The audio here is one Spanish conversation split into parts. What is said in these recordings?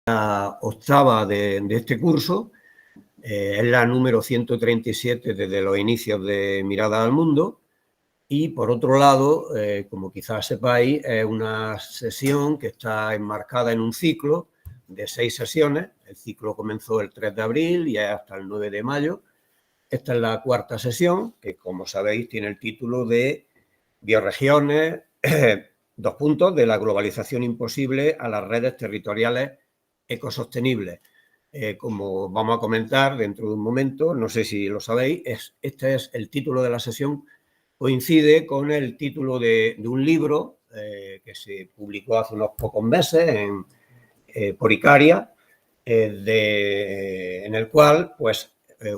la octava de este curso, es la número 137 desde los inicios de Mirada al Mundo. Y, por otro lado, como quizás sepáis, es una sesión que está enmarcada en un ciclo de 6 sesiones. El ciclo comenzó el 3 de abril y es hasta el 9 de mayo. Esta es la cuarta sesión, que, como sabéis, tiene el título de Bioregiones, dos puntos, de la globalización imposible a las redes territoriales ecosostenibles. Como vamos a comentar dentro de un momento, no sé si lo sabéis, este es el título de la sesión, coincide con el título de un libro que se publicó hace unos pocos meses por Icaria, en el cual, pues,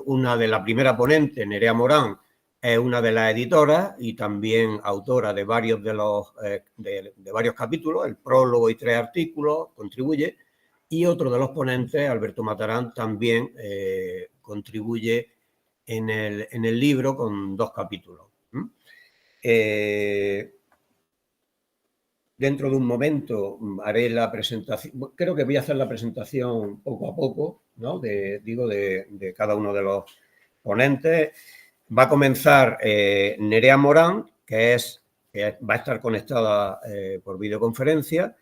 una de la primera ponente, Nerea Morán, es una de las editoras y también autora de varios de varios capítulos, el prólogo y 3 artículos, contribuye, y otro de los ponentes, Alberto Matarán, también contribuye en el libro con 2 capítulos. Dentro de un momento haré la presentación, creo que voy a hacer la presentación poco a poco, ¿no? de cada uno de los ponentes. Va a comenzar Nerea Morán, que va a estar conectada por videoconferencia.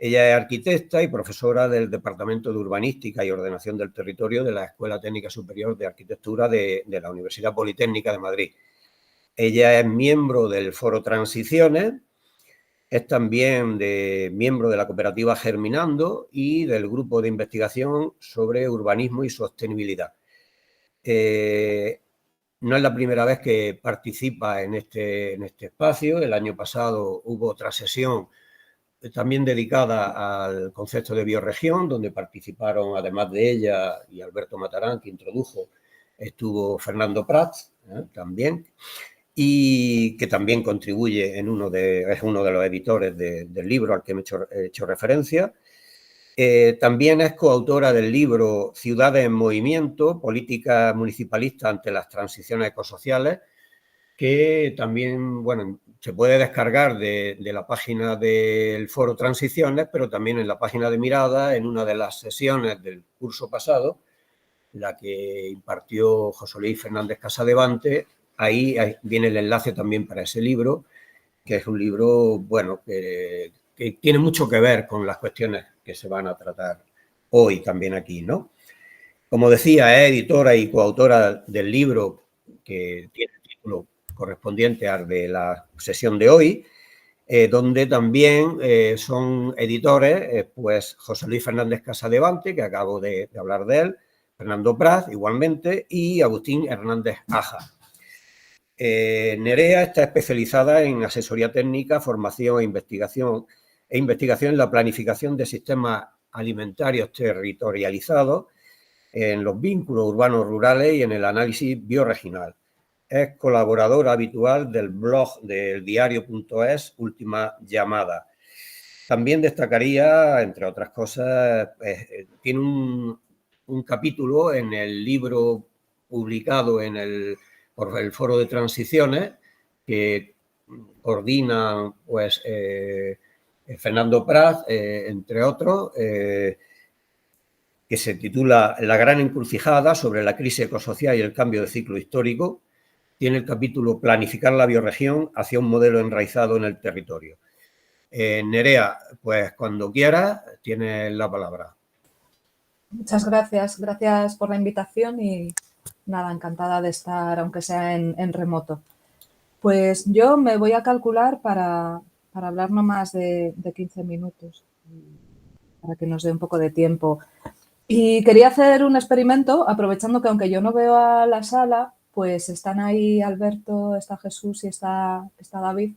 Ella es arquitecta y profesora del Departamento de Urbanística y Ordenación del Territorio de la Escuela Técnica Superior de Arquitectura de la Universidad Politécnica de Madrid. Ella es miembro del Foro Transiciones, es también miembro de la cooperativa Germinando y del grupo de investigación sobre urbanismo y sostenibilidad. No es la primera vez que participa en este espacio. El año pasado hubo otra sesión también dedicada al concepto de bioregión, donde participaron, además de ella y Alberto Matarán, que introdujo, estuvo Fernando Prats, también, y que también contribuye es uno de los editores del libro al que me he hecho referencia. También es coautora del libro Ciudades en Movimiento, política municipalista ante las transiciones ecosociales, que también, bueno, se puede descargar de la página del Foro Transiciones, pero también en la página de Mirada, en una de las sesiones del curso pasado, la que impartió José Luis Fernández Casadevante. Ahí viene el enlace también para ese libro, que es un libro, bueno, que tiene mucho que ver con las cuestiones que se van a tratar hoy también aquí, ¿no? Como decía, es editora y coautora del libro que tiene el título correspondiente al de la sesión de hoy, donde también son editores, pues José Luis Fernández Casadevante, que acabo de hablar de él, Fernando Praz, igualmente, y Agustín Hernández Aja. Nerea está especializada en asesoría técnica, formación e investigación en la planificación de sistemas alimentarios territorializados, en los vínculos urbanos rurales y en el análisis bioregional. Es colaboradora habitual del blog del diario.es Última Llamada. También destacaría, entre otras cosas, tiene un capítulo en el libro publicado por el Foro de Transiciones, que coordina, pues, Fernando Praz, entre otros, que se titula La gran encrucijada sobre la crisis ecosocial y el cambio de ciclo histórico. Tiene el capítulo Planificar la bioregión hacia un modelo enraizado en el territorio. Nerea, pues cuando quieras, tienes la palabra. Muchas gracias. Gracias por la invitación y nada, encantada de estar, aunque sea en remoto. Pues yo me voy a calcular para hablar no más de 15 minutos, para que nos dé un poco de tiempo. Y quería hacer un experimento, aprovechando que aunque yo no veo a la sala, pues están ahí Alberto, está Jesús y está David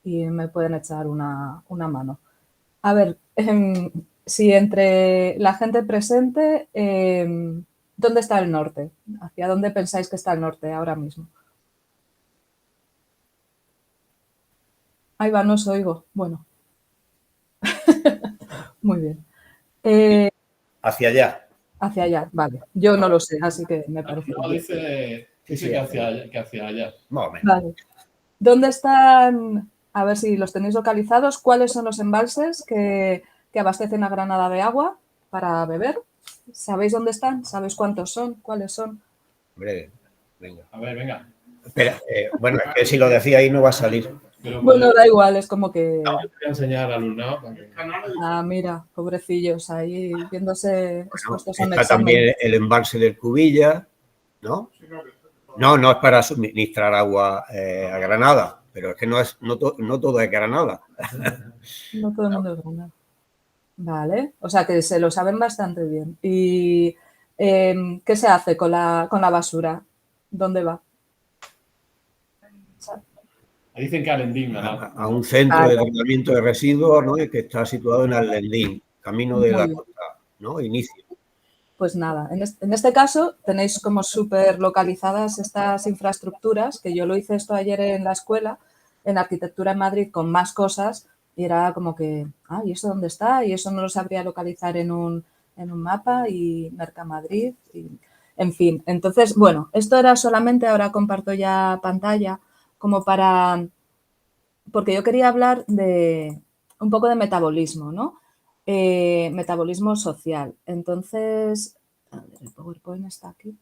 y me pueden echar una mano. A ver, si entre la gente presente, ¿dónde está el norte? ¿Hacia dónde pensáis que está el norte ahora mismo? Ahí va, no os oigo. Bueno. Muy bien. Hacia allá. Hacia allá, vale. Yo no lo sé, así que me parece. No, dice que hacia allá. Más o menos. Vale. ¿Dónde están, a ver si los tenéis localizados, cuáles son los embalses que abastecen a Granada de agua? para beber. ¿Sabéis dónde están? ¿Sabéis cuántos son? ¿Cuáles son? Hombre, venga. A ver, venga. Espera, bueno, es que si lo decía ahí no va a salir. Pero Bueno, da igual, es como que... voy a enseñar al alumnado. Para que... Ah, mira, pobrecillos, ahí viéndose expuestos a un Está examen. también el embalse del Cubilla, ¿no? No es para suministrar agua a Granada, pero es que no todo es Granada. No todo el mundo es Granada. Vale, o sea que se lo saben bastante bien. ¿Y qué se hace con la basura? ¿Dónde va? Dicen que Alendín, ¿verdad? A un centro de tratamiento de residuos, ¿no? Que está situado en Alendín, camino de la costa, ¿no? Inicio. Pues nada, en este caso tenéis como súper localizadas estas infraestructuras, que yo lo hice esto ayer en la escuela, en Arquitectura en Madrid, con más cosas, y era como que, ¿y eso dónde está? Y eso no lo sabría localizar en un mapa, y Mercamadrid, y, en fin. Entonces, bueno, esto era solamente, ahora comparto ya pantalla, como porque yo quería hablar de un poco de metabolismo, ¿no? Metabolismo social. Entonces, a ver, el PowerPoint está aquí.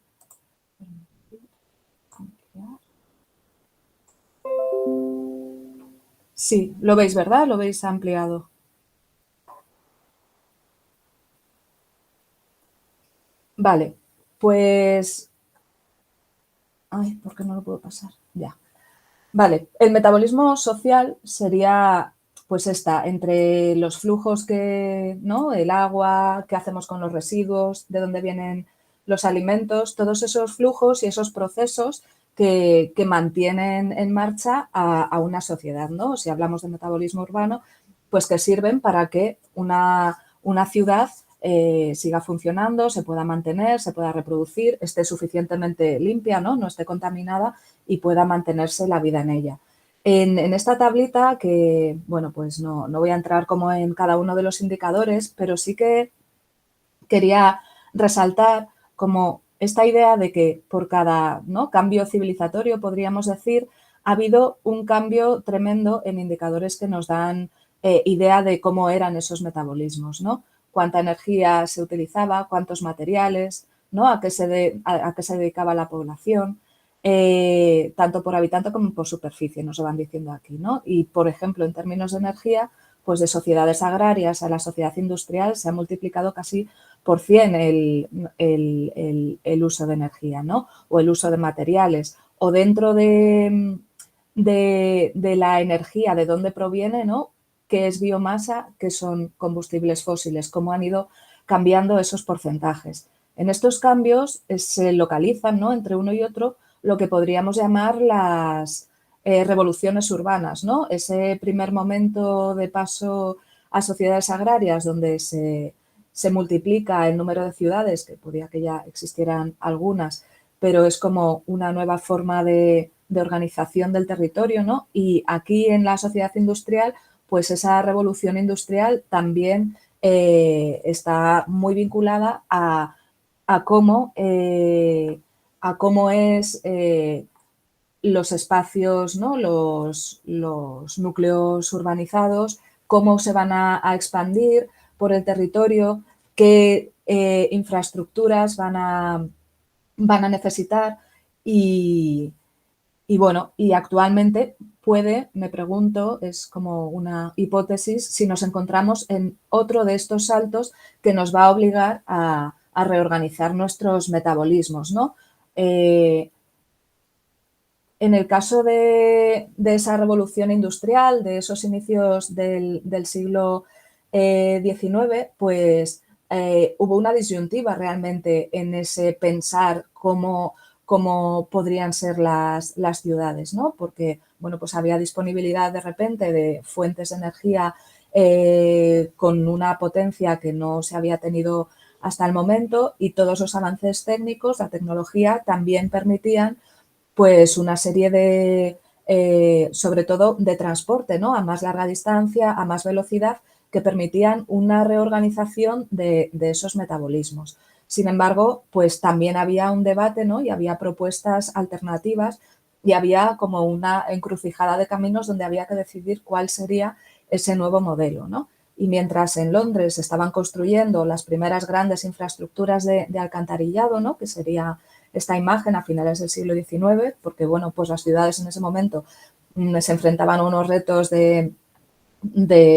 Sí, lo veis, ¿verdad? Lo veis ampliado. Vale, pues... Ay, ¿por qué no lo puedo pasar? Ya. Vale, el metabolismo social sería, pues entre los flujos ¿no? El agua, qué hacemos con los residuos, de dónde vienen los alimentos, todos esos flujos y esos procesos que mantienen en marcha a una sociedad, ¿no? Si hablamos de metabolismo urbano, pues que sirven para que una ciudad siga funcionando, se pueda mantener, se pueda reproducir, esté suficientemente limpia, ¿no? No esté contaminada y pueda mantenerse la vida en ella. En esta tablita, que, bueno, pues no voy a entrar como en cada uno de los indicadores, pero sí que quería resaltar como esta idea de que por cada cambio civilizatorio, podríamos decir, ha habido un cambio tremendo en indicadores que nos dan idea de cómo eran esos metabolismos, ¿no? Cuánta energía se utilizaba, cuántos materiales, ¿no? A qué se dedicaba la población, tanto por habitante como por superficie, nos lo van diciendo aquí, ¿no? Y, por ejemplo, en términos de energía, pues de sociedades agrarias a la sociedad industrial se ha multiplicado casi por 100 el uso de energía, ¿no? O el uso de materiales. O dentro de la energía, de dónde proviene, ¿no? ¿Qué es biomasa? ¿Qué son combustibles fósiles? ¿Cómo han ido cambiando esos porcentajes? En estos cambios se localizan, ¿no? Entre uno y otro lo que podríamos llamar las revoluciones urbanas, ¿no? Ese primer momento de paso a sociedades agrarias donde se multiplica el número de ciudades, que podría que ya existieran algunas, pero es como una nueva forma de organización del territorio, ¿no? Y aquí en la sociedad industrial, pues esa revolución industrial también está muy vinculada a cómo es los espacios, ¿no? Los núcleos urbanizados, cómo se van a expandir por el territorio, qué infraestructuras van a necesitar y bueno, y actualmente me pregunto, es como una hipótesis, si nos encontramos en otro de estos saltos que nos va a obligar a reorganizar nuestros metabolismos, ¿no? En el caso de esa revolución industrial, de esos inicios del siglo XIX, pues hubo una disyuntiva realmente en ese pensar cómo podrían ser las ciudades, ¿no? Porque, bueno, pues había disponibilidad de repente de fuentes de energía con una potencia que no se había tenido hasta el momento y todos los avances técnicos, la tecnología, también permitían pues una serie de, sobre todo de transporte, ¿no? A más larga distancia, a más velocidad, que permitían una reorganización de esos metabolismos. Sin embargo, pues también había un debate, ¿no? Y había propuestas alternativas y había como una encrucijada de caminos donde había que decidir cuál sería ese nuevo modelo, ¿no? Y mientras en Londres se estaban construyendo las primeras grandes infraestructuras de alcantarillado, ¿no? Que sería esta imagen a finales del siglo XIX, porque bueno, pues las ciudades en ese momento se enfrentaban a unos retos de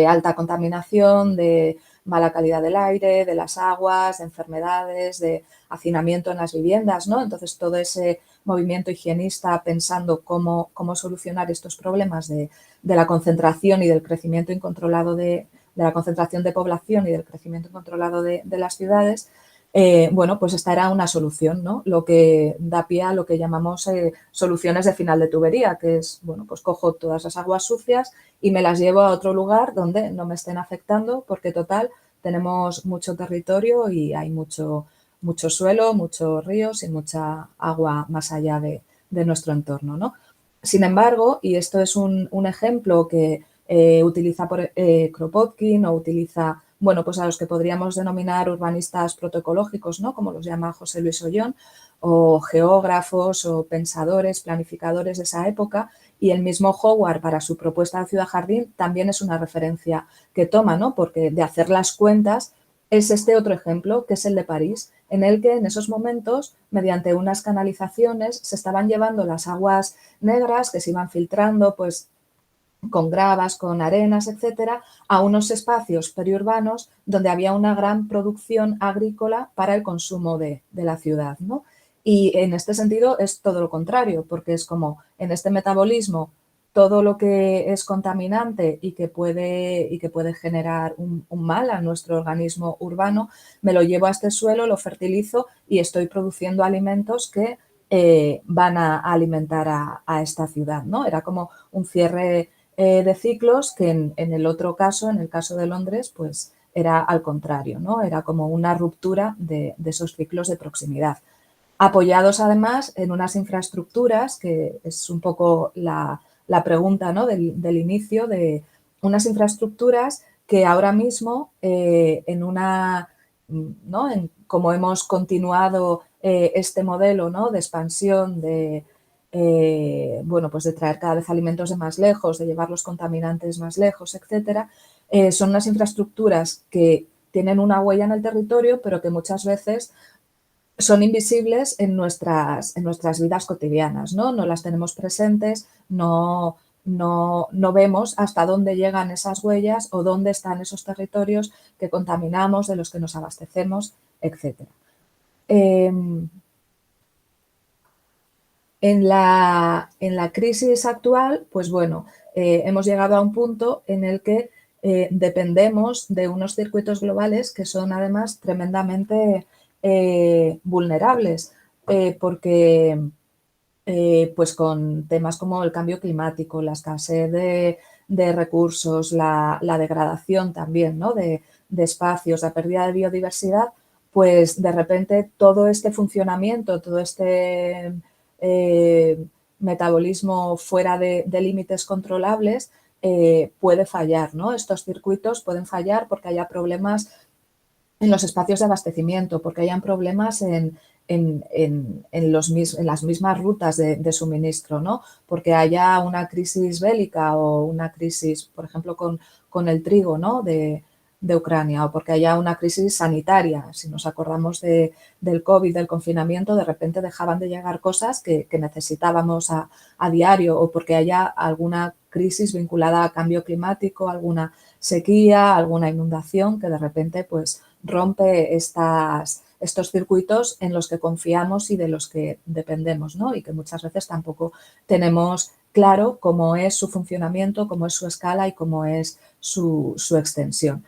alta contaminación, de mala calidad del aire, de las aguas, de enfermedades, de hacinamiento en las viviendas, ¿no? Entonces, todo ese movimiento higienista pensando cómo solucionar estos problemas de la concentración y del crecimiento incontrolado de la concentración de población y del crecimiento incontrolado de las ciudades, bueno, pues esta era una solución, ¿no? Lo que da pie a lo que llamamos soluciones de final de tubería, que es, bueno, pues cojo todas las aguas sucias y me las llevo a otro lugar donde no me estén afectando, porque total tenemos mucho territorio y hay mucho suelo, muchos ríos y mucha agua más allá de nuestro entorno, ¿no? Sin embargo, y esto es un ejemplo que utiliza Kropotkin o utiliza, bueno, pues a los que podríamos denominar urbanistas protoecológicos, ¿no? Como los llama José Luis Ollón, o geógrafos o pensadores, planificadores de esa época, y el mismo Howard para su propuesta de ciudad-jardín también es una referencia que toma, ¿no? Porque de hacer las cuentas es este otro ejemplo, que es el de París, en el que en esos momentos, mediante unas canalizaciones, se estaban llevando las aguas negras que se iban filtrando, pues con gravas, con arenas, etcétera, a unos espacios periurbanos donde había una gran producción agrícola para el consumo de la ciudad, ¿no? Y en este sentido es todo lo contrario, porque es como en este metabolismo todo lo que es contaminante y que puede generar un mal a nuestro organismo urbano, me lo llevo a este suelo, lo fertilizo y estoy produciendo alimentos que van a alimentar a esta ciudad, ¿no? Era como un cierre de ciclos que en el otro caso, en el caso de Londres, pues era al contrario, ¿no? Era como una ruptura de esos ciclos de proximidad. Apoyados además en unas infraestructuras, que es un poco la pregunta, ¿no? del inicio, de unas infraestructuras que ahora mismo ¿no? Como hemos continuado este modelo, ¿no? De expansión, bueno, pues de traer cada vez alimentos de más lejos, de llevar los contaminantes más lejos, etcétera, son unas infraestructuras que tienen una huella en el territorio, pero que muchas veces son invisibles en nuestras vidas cotidianas, ¿no? No las tenemos presentes, no vemos hasta dónde llegan esas huellas o dónde están esos territorios que contaminamos, de los que nos abastecemos, etcétera. En la crisis actual, pues bueno, hemos llegado a un punto en el que dependemos de unos circuitos globales que son además tremendamente vulnerables, porque pues con temas como el cambio climático, la escasez de recursos, la degradación también, ¿no? de espacios, la pérdida de biodiversidad, pues de repente todo este funcionamiento, todo este metabolismo fuera de límites controlables puede fallar, ¿no? Estos circuitos pueden fallar porque haya problemas en los espacios de abastecimiento, porque hayan problemas en las mismas rutas de suministro, ¿no? Porque haya una crisis bélica o una crisis, por ejemplo, con el trigo, ¿no? de Ucrania, o porque haya una crisis sanitaria. Si nos acordamos del COVID, del confinamiento, de repente dejaban de llegar cosas que necesitábamos a diario, o porque haya alguna crisis vinculada a cambio climático, alguna sequía, alguna inundación que de repente pues rompe estos circuitos en los que confiamos y de los que dependemos, ¿no? Y que muchas veces tampoco tenemos claro cómo es su funcionamiento, cómo es su escala y cómo es su extensión.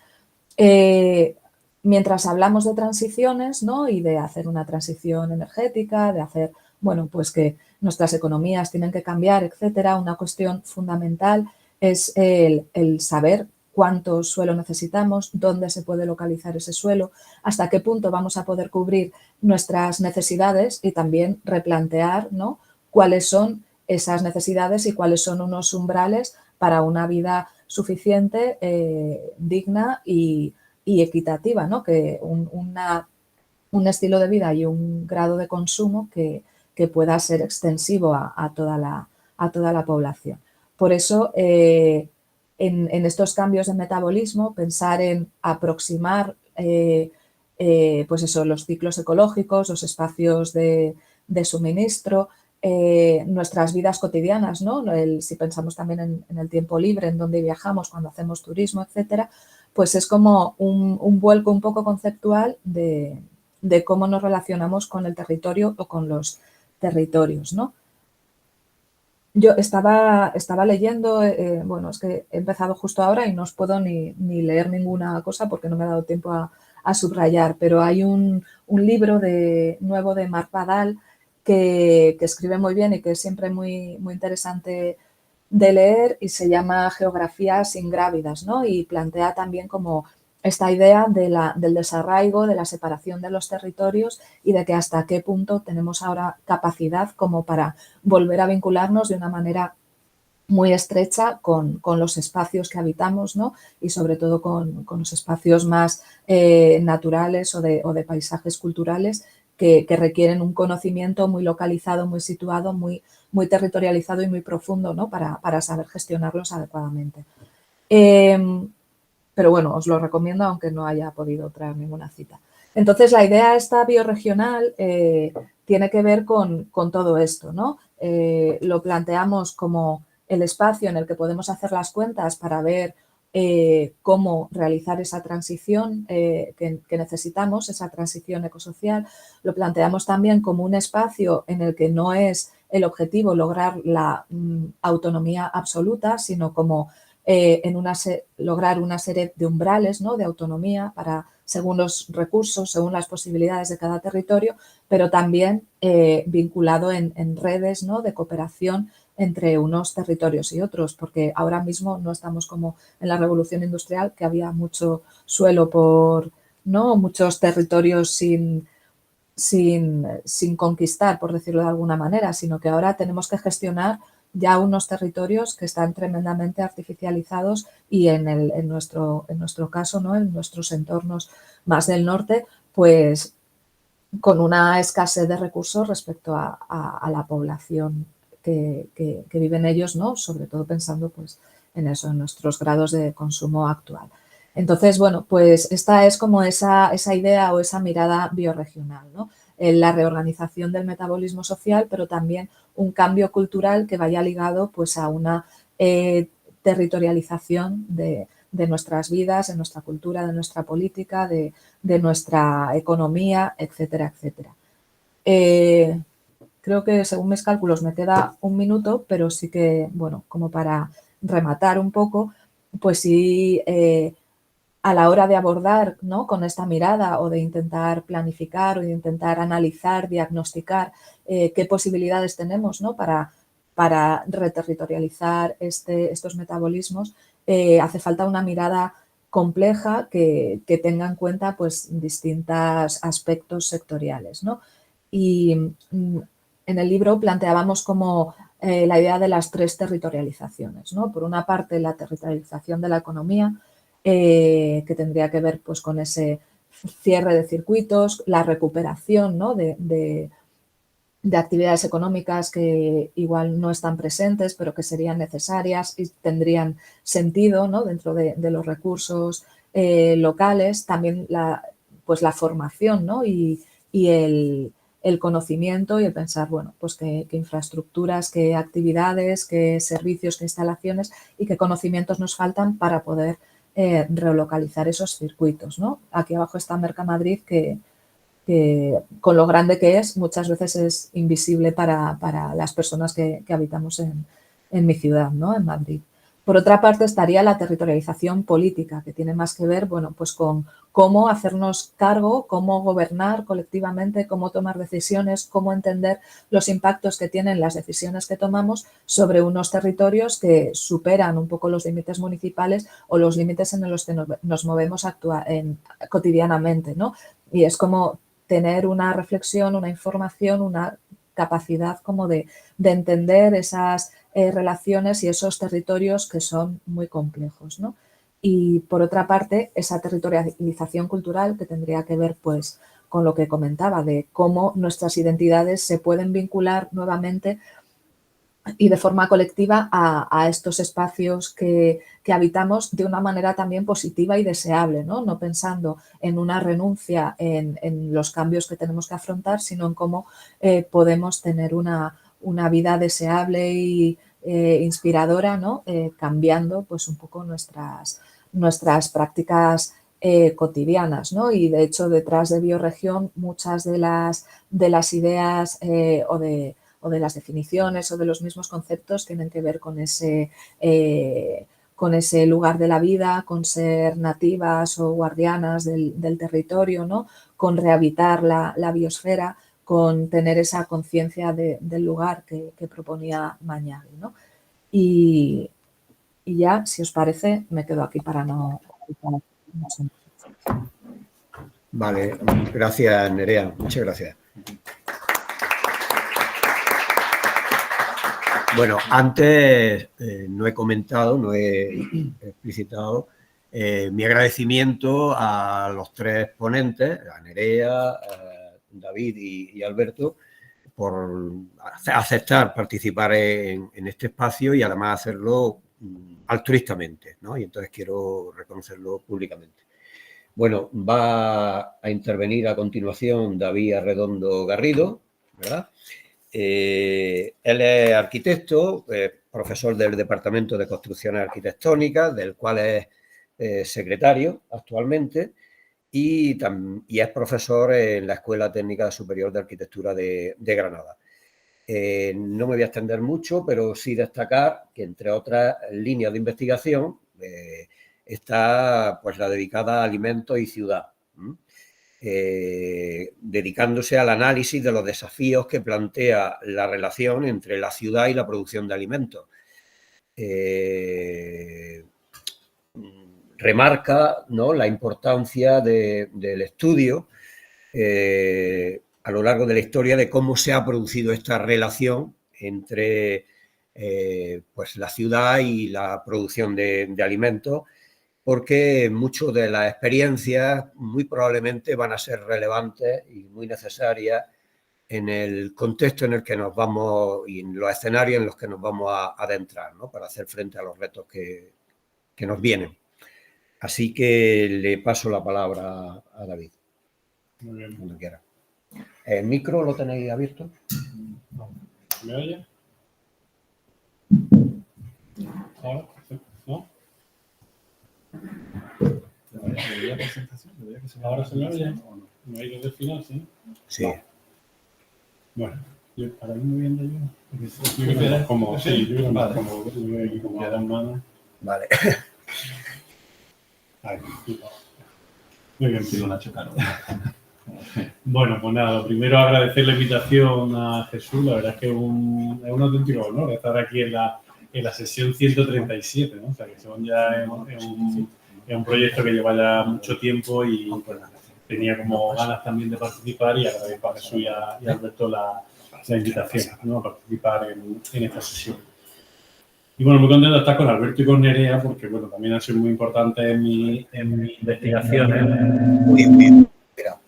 Mientras hablamos de transiciones, ¿no? Y de hacer una transición energética, de hacer, bueno, pues que nuestras economías tienen que cambiar, etcétera, una cuestión fundamental es el saber cuánto suelo necesitamos, dónde se puede localizar ese suelo, hasta qué punto vamos a poder cubrir nuestras necesidades y también replantear, ¿no? Cuáles son esas necesidades y cuáles son unos umbrales para una vida suficiente, digna y equitativa, ¿no? Que un estilo de vida y un grado de consumo que pueda ser extensivo a toda la población. Por eso, en estos cambios de metabolismo, pensar en aproximar pues eso, los ciclos ecológicos, los espacios de suministro, nuestras vidas cotidianas, ¿no? Si pensamos también en el tiempo libre, en donde viajamos, cuando hacemos turismo, etcétera, pues es como un vuelco un poco conceptual de cómo nos relacionamos con el territorio o con los territorios, ¿no? Yo estaba leyendo, bueno, es que he empezado justo ahora y no os puedo ni leer ninguna cosa porque no me ha dado tiempo a subrayar, pero hay un libro nuevo de Marc Badal que escribe muy bien y que es siempre muy, muy interesante de leer y se llama Geografías ingrávidas, ¿no? Y plantea también como esta idea del desarraigo, de la separación de los territorios y de que hasta qué punto tenemos ahora capacidad como para volver a vincularnos de una manera muy estrecha con los espacios que habitamos, ¿no? Y sobre todo con los espacios más naturales o de paisajes culturales que requieren un conocimiento muy localizado, muy situado, muy, muy territorializado y muy profundo, ¿no? Para saber gestionarlos adecuadamente. Pero bueno, os lo recomiendo aunque no haya podido traer ninguna cita. Entonces, la idea esta biorregional tiene que ver con todo esto, ¿no? Lo planteamos como el espacio en el que podemos hacer las cuentas para ver cómo realizar esa transición que necesitamos, esa transición ecosocial. Lo planteamos también como un espacio en el que no es el objetivo lograr la autonomía absoluta, sino como lograr una serie de umbrales, ¿no? De autonomía para, según los recursos, según las posibilidades de cada territorio, pero también vinculado en redes, ¿no? De cooperación entre unos territorios y otros, porque ahora mismo no estamos como en la revolución industrial, que había mucho suelo ¿no? Muchos territorios sin conquistar, por decirlo de alguna manera, sino que ahora tenemos que gestionar ya unos territorios que están tremendamente artificializados y en nuestro caso, ¿no? En nuestros entornos más del norte, pues con una escasez de recursos respecto a la población que vive en ellos, ¿no? Sobre todo pensando pues, en eso, en nuestros grados de consumo actual. Entonces, bueno, pues esta es como esa idea o esa mirada biorregional, ¿no? La reorganización del metabolismo social, pero también un cambio cultural que vaya ligado pues, a una territorialización de nuestras vidas, de nuestra cultura, de nuestra política, de nuestra economía, etcétera, etcétera. Creo que según mis cálculos me queda un minuto, pero sí que, bueno, como para rematar un poco, pues sí, a la hora de abordar, ¿no? Con esta mirada o de intentar planificar o de intentar analizar, diagnosticar qué posibilidades tenemos, ¿no? Para reterritorializar estos metabolismos, hace falta una mirada compleja que tenga en cuenta pues, distintos aspectos sectoriales, ¿no? Y en el libro planteábamos como la idea de las 3 territorializaciones, ¿no? Por una parte, la territorialización de la economía, que tendría que ver pues, con ese cierre de circuitos, la recuperación, ¿no? de actividades económicas que igual no están presentes, pero que serían necesarias y tendrían sentido, ¿no? Dentro de los recursos locales. También pues la formación, ¿no? y el conocimiento y el pensar, bueno, pues qué infraestructuras, qué actividades, qué servicios, qué instalaciones y qué conocimientos nos faltan para poder relocalizar esos circuitos, ¿no? Aquí abajo está Mercamadrid, que con lo grande que es, muchas veces es invisible para las personas que habitamos en mi ciudad, ¿no? En Madrid. Por otra parte, estaría la territorialización política, que tiene más que ver, bueno, pues con cómo hacernos cargo, cómo gobernar colectivamente, cómo tomar decisiones, cómo entender los impactos que tienen las decisiones que tomamos sobre unos territorios que superan un poco los límites municipales o los límites en los que nos movemos cotidianamente, ¿no? Y es como tener una reflexión, una información, una capacidad como de entender esas relaciones y esos territorios que son muy complejos, ¿no? Y por otra parte, esa territorialización cultural que tendría que ver pues con lo que comentaba de cómo nuestras identidades se pueden vincular nuevamente y de forma colectiva a estos espacios que habitamos de una manera también positiva y deseable, ¿no? No pensando en una renuncia en los cambios que tenemos que afrontar, sino en cómo podemos tener una vida deseable y inspiradora, ¿no? Cambiando pues un poco nuestras prácticas cotidianas, ¿no? Y de hecho detrás de Biorregión muchas de las ideas o de las definiciones o de los mismos conceptos tienen que ver con ese lugar de la vida, con ser nativas o guardianas del territorio, ¿no? Con rehabilitar la biosfera, con tener esa conciencia del lugar que proponía Mañavi, ¿no? Y ya, si os parece, me quedo aquí para no... Vale, gracias, Nerea. Muchas gracias. Bueno, antes no he comentado, no he explicitado mi agradecimiento a los tres ponentes, a Nerea, a David y Alberto, por aceptar participar en este espacio y además hacerlo altruistamente, ¿no? Y entonces quiero reconocerlo públicamente. Bueno, va a intervenir a continuación David Arredondo Garrido, ¿verdad? Él es arquitecto, profesor del Departamento de Construcciones Arquitectónicas, del cual es secretario actualmente, y es profesor en la Escuela Técnica Superior de Arquitectura de Granada. No me voy a extender mucho, pero sí destacar que, entre otras líneas de investigación, está pues la dedicada a alimentos y ciudad, dedicándose al análisis de los desafíos que plantea la relación entre la ciudad y la producción de alimentos. Remarca, ¿no?, la importancia del estudio a lo largo de la historia de cómo se ha producido esta relación entre pues la ciudad y la producción de alimentos, porque muchas de las experiencias muy probablemente van a ser relevantes y muy necesarias en el contexto en el que nos vamos y en los escenarios en los que nos vamos a adentrar, ¿no?, para hacer frente a los retos que nos vienen. Así que le paso la palabra a David. Muy bien. Cuando quiera. ¿El micro lo tenéis abierto? ¿Me oye? ¿Ahora? ¿No? ¿Ahora se me oye o no? ¿Me oye desde el final, sí? Sí. Va. Bueno, para irme viendo yo, como dos manos. Vale. Ahí. Muy bien, pido Nacho Caro. Bueno, pues nada, lo primero agradecer la invitación a Jesús. La verdad es que es un auténtico honor estar aquí en la sesión 137, ¿no? O sea, que son ya es un proyecto que lleva ya mucho tiempo y bueno, tenía como ganas también de participar, y agradezco a Jesús y a Alberto la invitación, ¿no?, a participar en esta sesión. Y bueno, muy contento de estar con Alberto y con Nerea, porque bueno, también han sido muy importantes en mi investigaciones. Muy bien. Mira.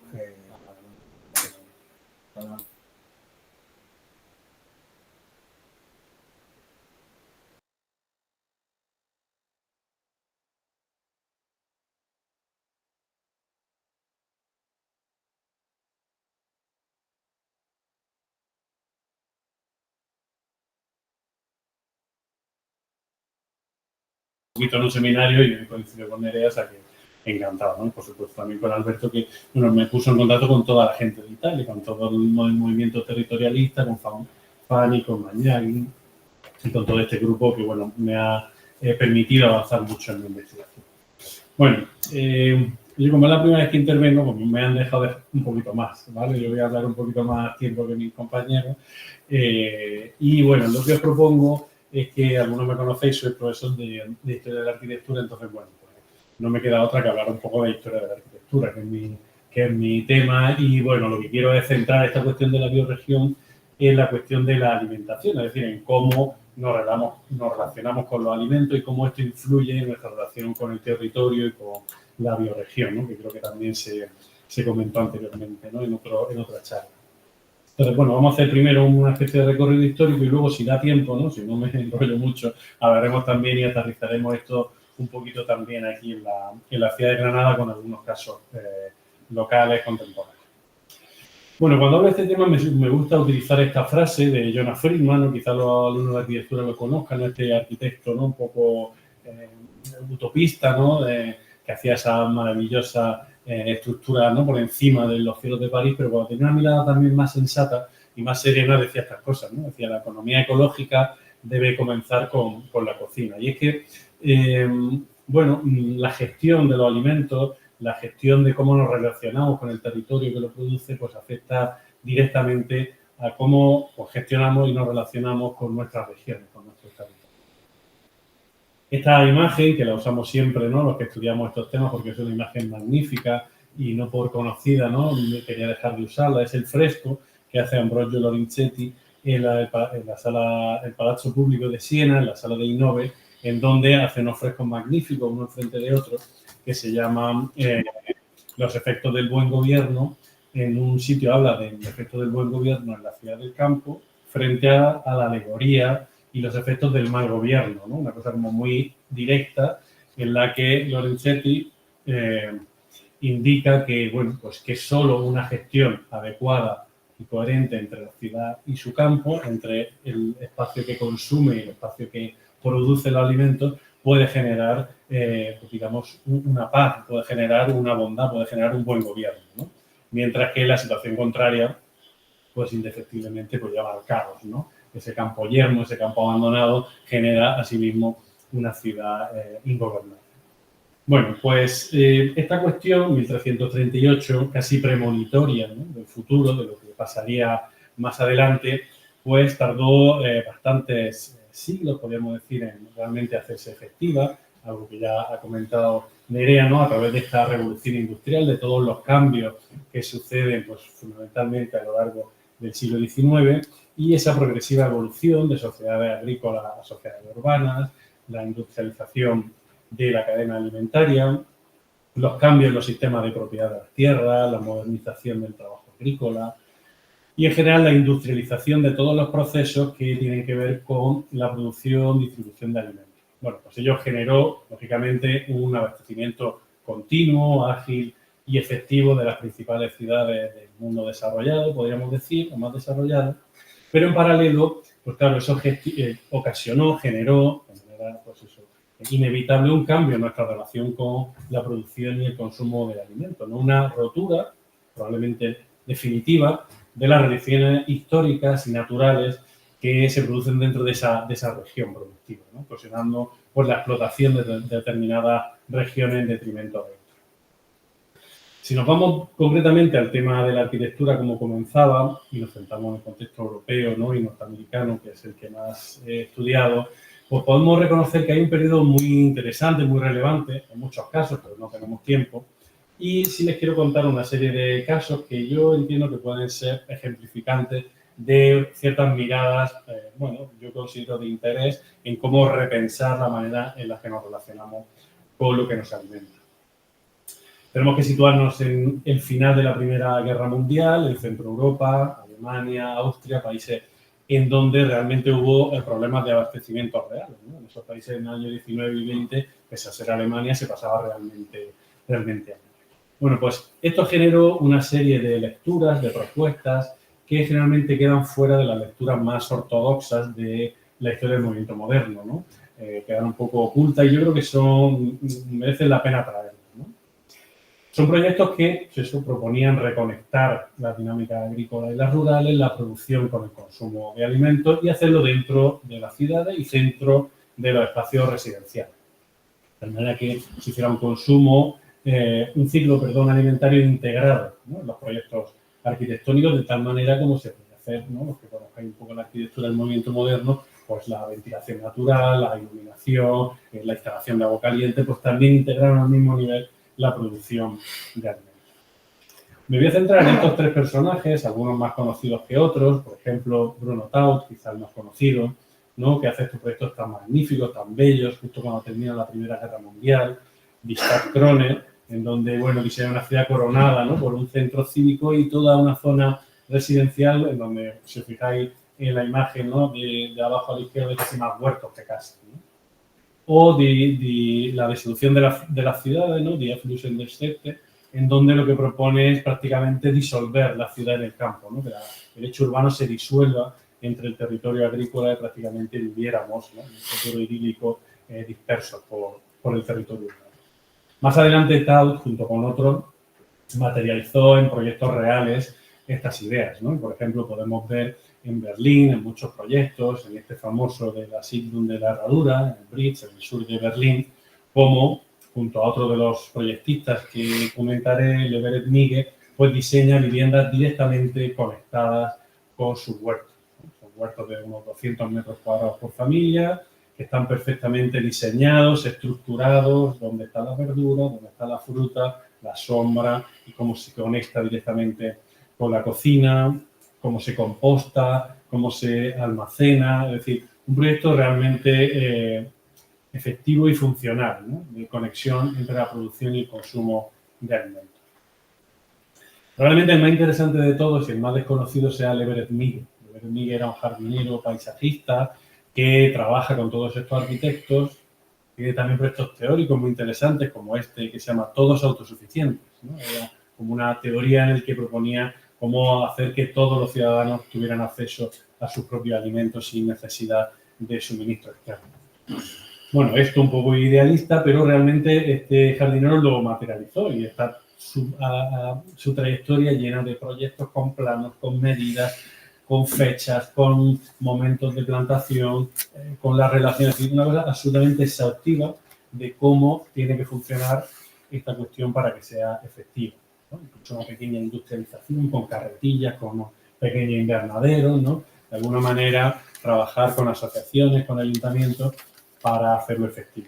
Un poquito en un seminario y me coincido con Nerea, o sea que encantado, ¿no? Y por supuesto también con Alberto, que bueno, me puso en contacto con toda la gente de Italia, con todo el movimiento territorialista, con Fanny, con Mañaghi y con todo este grupo que bueno, me ha permitido avanzar mucho en mi investigación. Bueno, yo como es la primera vez que intervengo, pues me han dejado un poquito más, ¿vale? Yo voy a hablar un poquito más tiempo que mis compañeros. Y bueno, lo que os propongo es que algunos me conocéis, soy profesor de Historia de la Arquitectura, entonces, bueno, pues no me queda otra que hablar un poco de Historia de la Arquitectura, que es mi tema, y bueno, lo que quiero es centrar esta cuestión de la biorregión en la cuestión de la alimentación, es decir, en cómo nos relacionamos con los alimentos y cómo esto influye en nuestra relación con el territorio y con la biorregión, ¿no?, que creo que también se comentó anteriormente, ¿no?, en otra charla. Entonces, bueno, vamos a hacer primero una especie de recorrido histórico y luego, si da tiempo, ¿no? Si no me enrollo mucho, hablaremos también y aterrizaremos esto un poquito también aquí en la ciudad de Granada con algunos casos locales contemporáneos. Bueno, cuando hablo de este tema me gusta utilizar esta frase de Jonas Friedman, ¿no? Quizá los alumnos de arquitectura lo conozcan, ¿no? Este arquitecto, ¿no? Un poco utopista, ¿no? Que hacía esa maravillosa estructura, ¿no? Por encima de los cielos de París, pero cuando tenía una mirada también más sensata y más serena decía estas cosas, ¿no? Decía, la economía ecológica debe comenzar con la cocina. Y es que, bueno, la gestión de los alimentos, la gestión de cómo nos relacionamos con el territorio que lo produce, pues afecta directamente a cómo pues, gestionamos y nos relacionamos con nuestras regiones, con nuestros territorios. Esta imagen, que la usamos siempre, ¿no? Los que estudiamos estos temas, porque es una imagen magnífica y no por conocida, ¿no? Quería dejar de usarla. Es el fresco que hace Ambrogio Lorenzetti en la sala, el Palazzo Público de Siena, en la sala de Innove, en donde hace unos frescos magníficos, uno enfrente de otro, que se llaman Los efectos del buen gobierno. En un sitio habla del efecto del buen gobierno en la ciudad del campo, frente a la alegoría y los efectos del mal gobierno, ¿no? Una cosa como muy directa en la que Lorenzetti indica que, bueno, pues que solo una gestión adecuada y coherente entre la ciudad y su campo, entre el espacio que consume y el espacio que produce los alimentos, puede generar, pues digamos, una paz, puede generar una bondad, puede generar un buen gobierno, ¿no? Mientras que la situación contraria, pues indefectiblemente pues lleva al caos, ¿no? Ese campo yermo, ese campo abandonado, genera asimismo una ciudad ingobernable. Bueno, pues esta cuestión, 1338, casi premonitoria, ¿no? Del futuro, de lo que pasaría más adelante, pues tardó bastantes siglos, podríamos decir, en realmente hacerse efectiva, algo que ya ha comentado Nerea, ¿no? A través de esta revolución industrial, de todos los cambios que suceden, pues fundamentalmente a lo largo del siglo XIX, y esa progresiva evolución de sociedades agrícolas a sociedades urbanas, la industrialización de la cadena alimentaria, los cambios en los sistemas de propiedad de las tierras, la modernización del trabajo agrícola y, en general, la industrialización de todos los procesos que tienen que ver con la producción y distribución de alimentos. Bueno, pues ello generó, lógicamente, un abastecimiento continuo, ágil y efectivo de las principales ciudades del mundo desarrollado, podríamos decir, o más desarrollado, pero en paralelo, pues claro, eso ocasionó, generó, de manera, pues eso, inevitable un cambio en nuestra relación con la producción y el consumo de alimentos, ¿no? Una rotura, probablemente definitiva, de las relaciones históricas y naturales que se producen dentro de esa región productiva, ¿no? Ocasionando pues, la explotación de determinadas regiones en detrimento de otras. Si nos vamos concretamente al tema de la arquitectura, como comenzaba, y nos centramos en el contexto europeo, ¿no? Y norteamericano, que es el que más he estudiado, pues podemos reconocer que hay un periodo muy interesante, muy relevante, en muchos casos, pero no tenemos tiempo. Y sí les quiero contar una serie de casos que yo entiendo que pueden ser ejemplificantes de ciertas miradas, bueno, yo considero de interés en cómo repensar la manera en la que nos relacionamos con lo que nos alimenta. Tenemos que situarnos en el final de la Primera Guerra Mundial, en Centro Europa, Alemania, Austria, países en donde realmente hubo problemas de abastecimiento reales, ¿no? En esos países en el año 19 y 20, pese a ser Alemania, se pasaba realmente hambre. Bueno, pues esto generó una serie de lecturas, de propuestas, que generalmente quedan fuera de las lecturas más ortodoxas de la historia del movimiento moderno, ¿no? Quedan un poco ocultas y yo creo que merecen la pena traerlas, ¿no? Son proyectos que proponían reconectar las dinámicas agrícolas y las rurales, la producción con el consumo de alimentos y hacerlo dentro de las ciudades y centro de los espacios residenciales. De manera que se hiciera un consumo, un ciclo alimentario integrado, ¿no? En los proyectos arquitectónicos, de tal manera como se puede hacer, ¿no? Los que conozcan un poco la arquitectura del movimiento moderno, pues la ventilación natural, la iluminación, la instalación de agua caliente, pues también integraron al mismo nivel la producción de alimentos. Me voy a centrar en estos tres personajes, algunos más conocidos que otros, por ejemplo, Bruno Taut, quizás el más conocido, ¿no? Que hace estos proyectos tan magníficos, tan bellos, justo cuando termina la Primera Guerra Mundial, Die Stadtkrone, en donde, bueno, diseña una ciudad coronada, ¿no? Por un centro cívico y toda una zona residencial, en donde, si os fijáis en la imagen, ¿no?, de abajo a la izquierda, casi más huertos que casas, ¿no? O de la disolución de las ciudades, ¿no?, de Auflösung der Städte, en donde lo que propone es prácticamente disolver la ciudad en el campo, ¿no?, que el hecho urbano se disuelva entre el territorio agrícola y prácticamente viviéramos, ¿no?, en un futuro idílico disperso por el territorio urbano. Más adelante, Taut, junto con otros, materializó en proyectos reales estas ideas, ¿no? Por ejemplo, podemos ver en Berlín, en muchos proyectos, en este famoso de la Siedlung de la Herradura, en Britz, en el sur de Berlín, como, junto a otro de los proyectistas que comentaré, el Everett Mige, pues diseña viviendas directamente conectadas con sus huertos. Son huertos de unos 200 metros cuadrados por familia, que están perfectamente diseñados, estructurados, donde está la verdura, donde está la fruta, la sombra, y cómo se conecta directamente con la cocina, cómo se composta, cómo se almacena. Es decir, un proyecto realmente efectivo y funcional, ¿no?, de conexión entre la producción y el consumo de alimentos. Probablemente el más interesante de todos y el más desconocido sea el Everett Mige. Everett Mige era un jardinero paisajista que trabaja con todos estos arquitectos. Tiene también proyectos teóricos muy interesantes, como este que se llama Todos autosuficientes, ¿no? Era como una teoría en el que proponía cómo hacer que todos los ciudadanos tuvieran acceso a sus propios alimentos sin necesidad de suministro externo. Bueno, esto un poco idealista, pero realmente este jardinero lo materializó y está su trayectoria llena de proyectos con planos, con medidas, con fechas, con momentos de plantación, con las relaciones, una cosa absolutamente exhaustiva de cómo tiene que funcionar esta cuestión para que sea efectiva, ¿no? Incluso una pequeña industrialización con carretillas, con pequeños invernaderos, ¿no? De alguna manera trabajar con asociaciones, con ayuntamientos para hacerlo efectivo.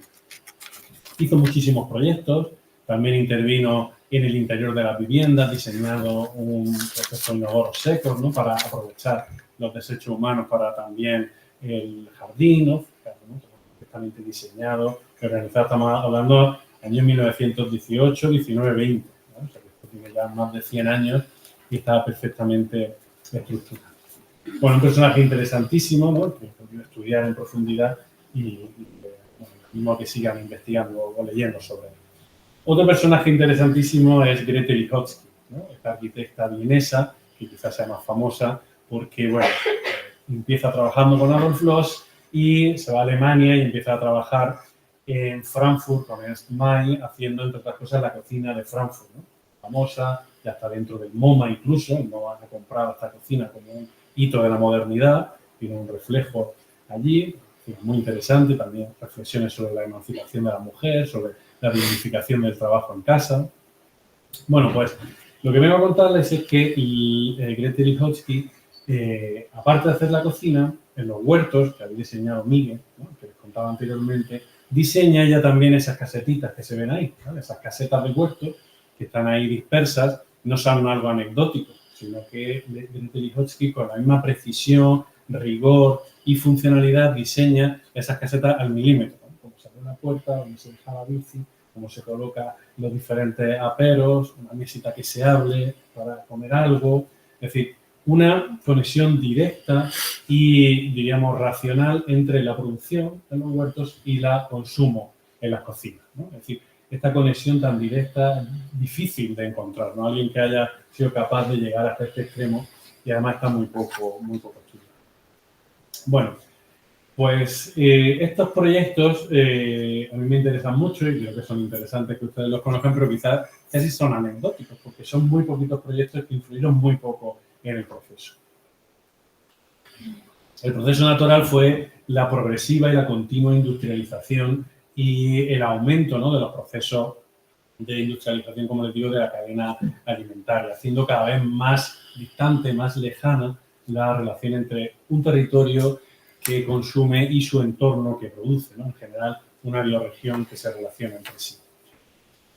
Hizo muchísimos proyectos, también intervino en el interior de las viviendas, diseñando un proceso de inodoros secos, ¿no?, para aprovechar los desechos humanos para también el jardín, ¿no?, perfectamente diseñado, organizado. Estamos hablando del año 1918, 19, 20, ¿no? O sea, que esto tiene ya más de 100 años y está perfectamente estructurado. Bueno, un personaje interesantísimo, ¿no?, que he estudiar en profundidad y bueno, que sigan investigando o leyendo sobre él. Otro personaje interesantísimo es Grete Lihotzky, ¿no?, esta arquitecta vienesa, que quizás sea más famosa porque, bueno, empieza trabajando con Adolf Loos y se va a Alemania y empieza a trabajar en Frankfurt con Ernst May, haciendo, entre otras cosas, la cocina de Frankfurt, ¿no?, famosa, ya está dentro del MoMA incluso. El MoMA ha comprado esta cocina como un hito de la modernidad, tiene un reflejo allí, muy interesante, también reflexiones sobre la emancipación de la mujer, sobre la dignificación del trabajo en casa. Bueno, pues lo que vengo a contarles es que Grete Lihotzky, aparte de hacer la cocina, en los huertos que había diseñado Mige, ¿no?, que les contaba anteriormente, diseña ella también esas casetitas que se ven ahí, ¿no?, esas casetas de huerto que están ahí dispersas. No son algo anecdótico, sino que Grete Lihotzky, con la misma precisión, rigor y funcionalidad, diseña esas casetas al milímetro, ¿no?, como se abre una puerta, donde se deja la bici, cómo se coloca los diferentes aperos, una mesita que se hable para comer algo. Es decir, una conexión directa y, diríamos, racional entre la producción en los huertos y el consumo en las cocinas, ¿no? Es decir, esta conexión tan directa, difícil de encontrar, ¿no?, alguien que haya sido capaz de llegar hasta este extremo, y además está muy poco estudiado. Bueno, pues estos proyectos a mí me interesan mucho y creo que son interesantes que ustedes los conozcan, pero quizás casi son anecdóticos, porque son muy poquitos proyectos que influyeron muy poco en el proceso. El proceso natural fue la progresiva y la continua industrialización y el aumento, ¿no?, de los procesos de industrialización, como les digo, de la cadena alimentaria, haciendo cada vez más distante, más lejana la relación entre un territorio que consume y su entorno que produce, ¿no?, en general una bioregión que se relaciona entre sí.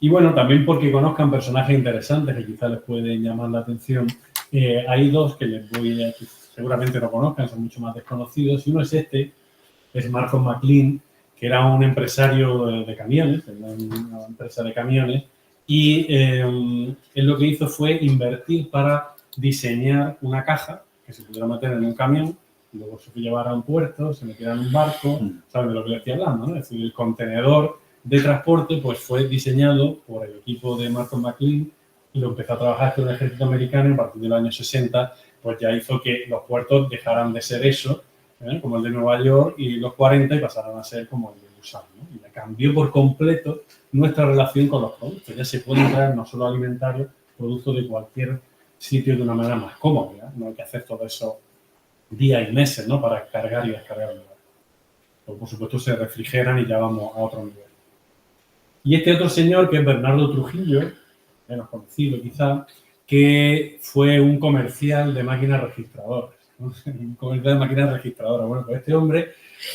Y bueno, también porque conozcan personajes interesantes que quizás les pueden llamar la atención, hay dos que les voy a, que seguramente no conozcan, son mucho más desconocidos, y uno es es Malcolm McLean, que era un empresario de camiones, una empresa de camiones, y él lo que hizo fue invertir para diseñar una caja que se pudiera meter en un camión, luego se llevara a un puerto, se metiera en un barco, ¿sabes de lo que le estoy hablando, no? Es decir, el contenedor de transporte pues fue diseñado por el equipo de Malcolm McLean y lo empezó a trabajar con el ejército americano y a partir de los años 60 pues ya hizo que los puertos dejaran de ser eso, como el de Nueva York, y los 40 y pasaron a ser como el de Busan, ¿no? Y ya cambió por completo nuestra relación con los productos. Ya se pueden traer no solo alimentarios, productos de cualquier sitio de una manera más cómoda, ¿ya? No hay que hacer todo eso días y meses, ¿no? Para cargar y descargar el lugar. Pues, por supuesto, se refrigeran y ya vamos a otro nivel. Y este otro señor, que es Bernardo Trujillo, menos conocido quizá, que fue un comercial de máquinas registradoras, ¿no? Un comercial de máquinas registradoras. Bueno, pues este hombre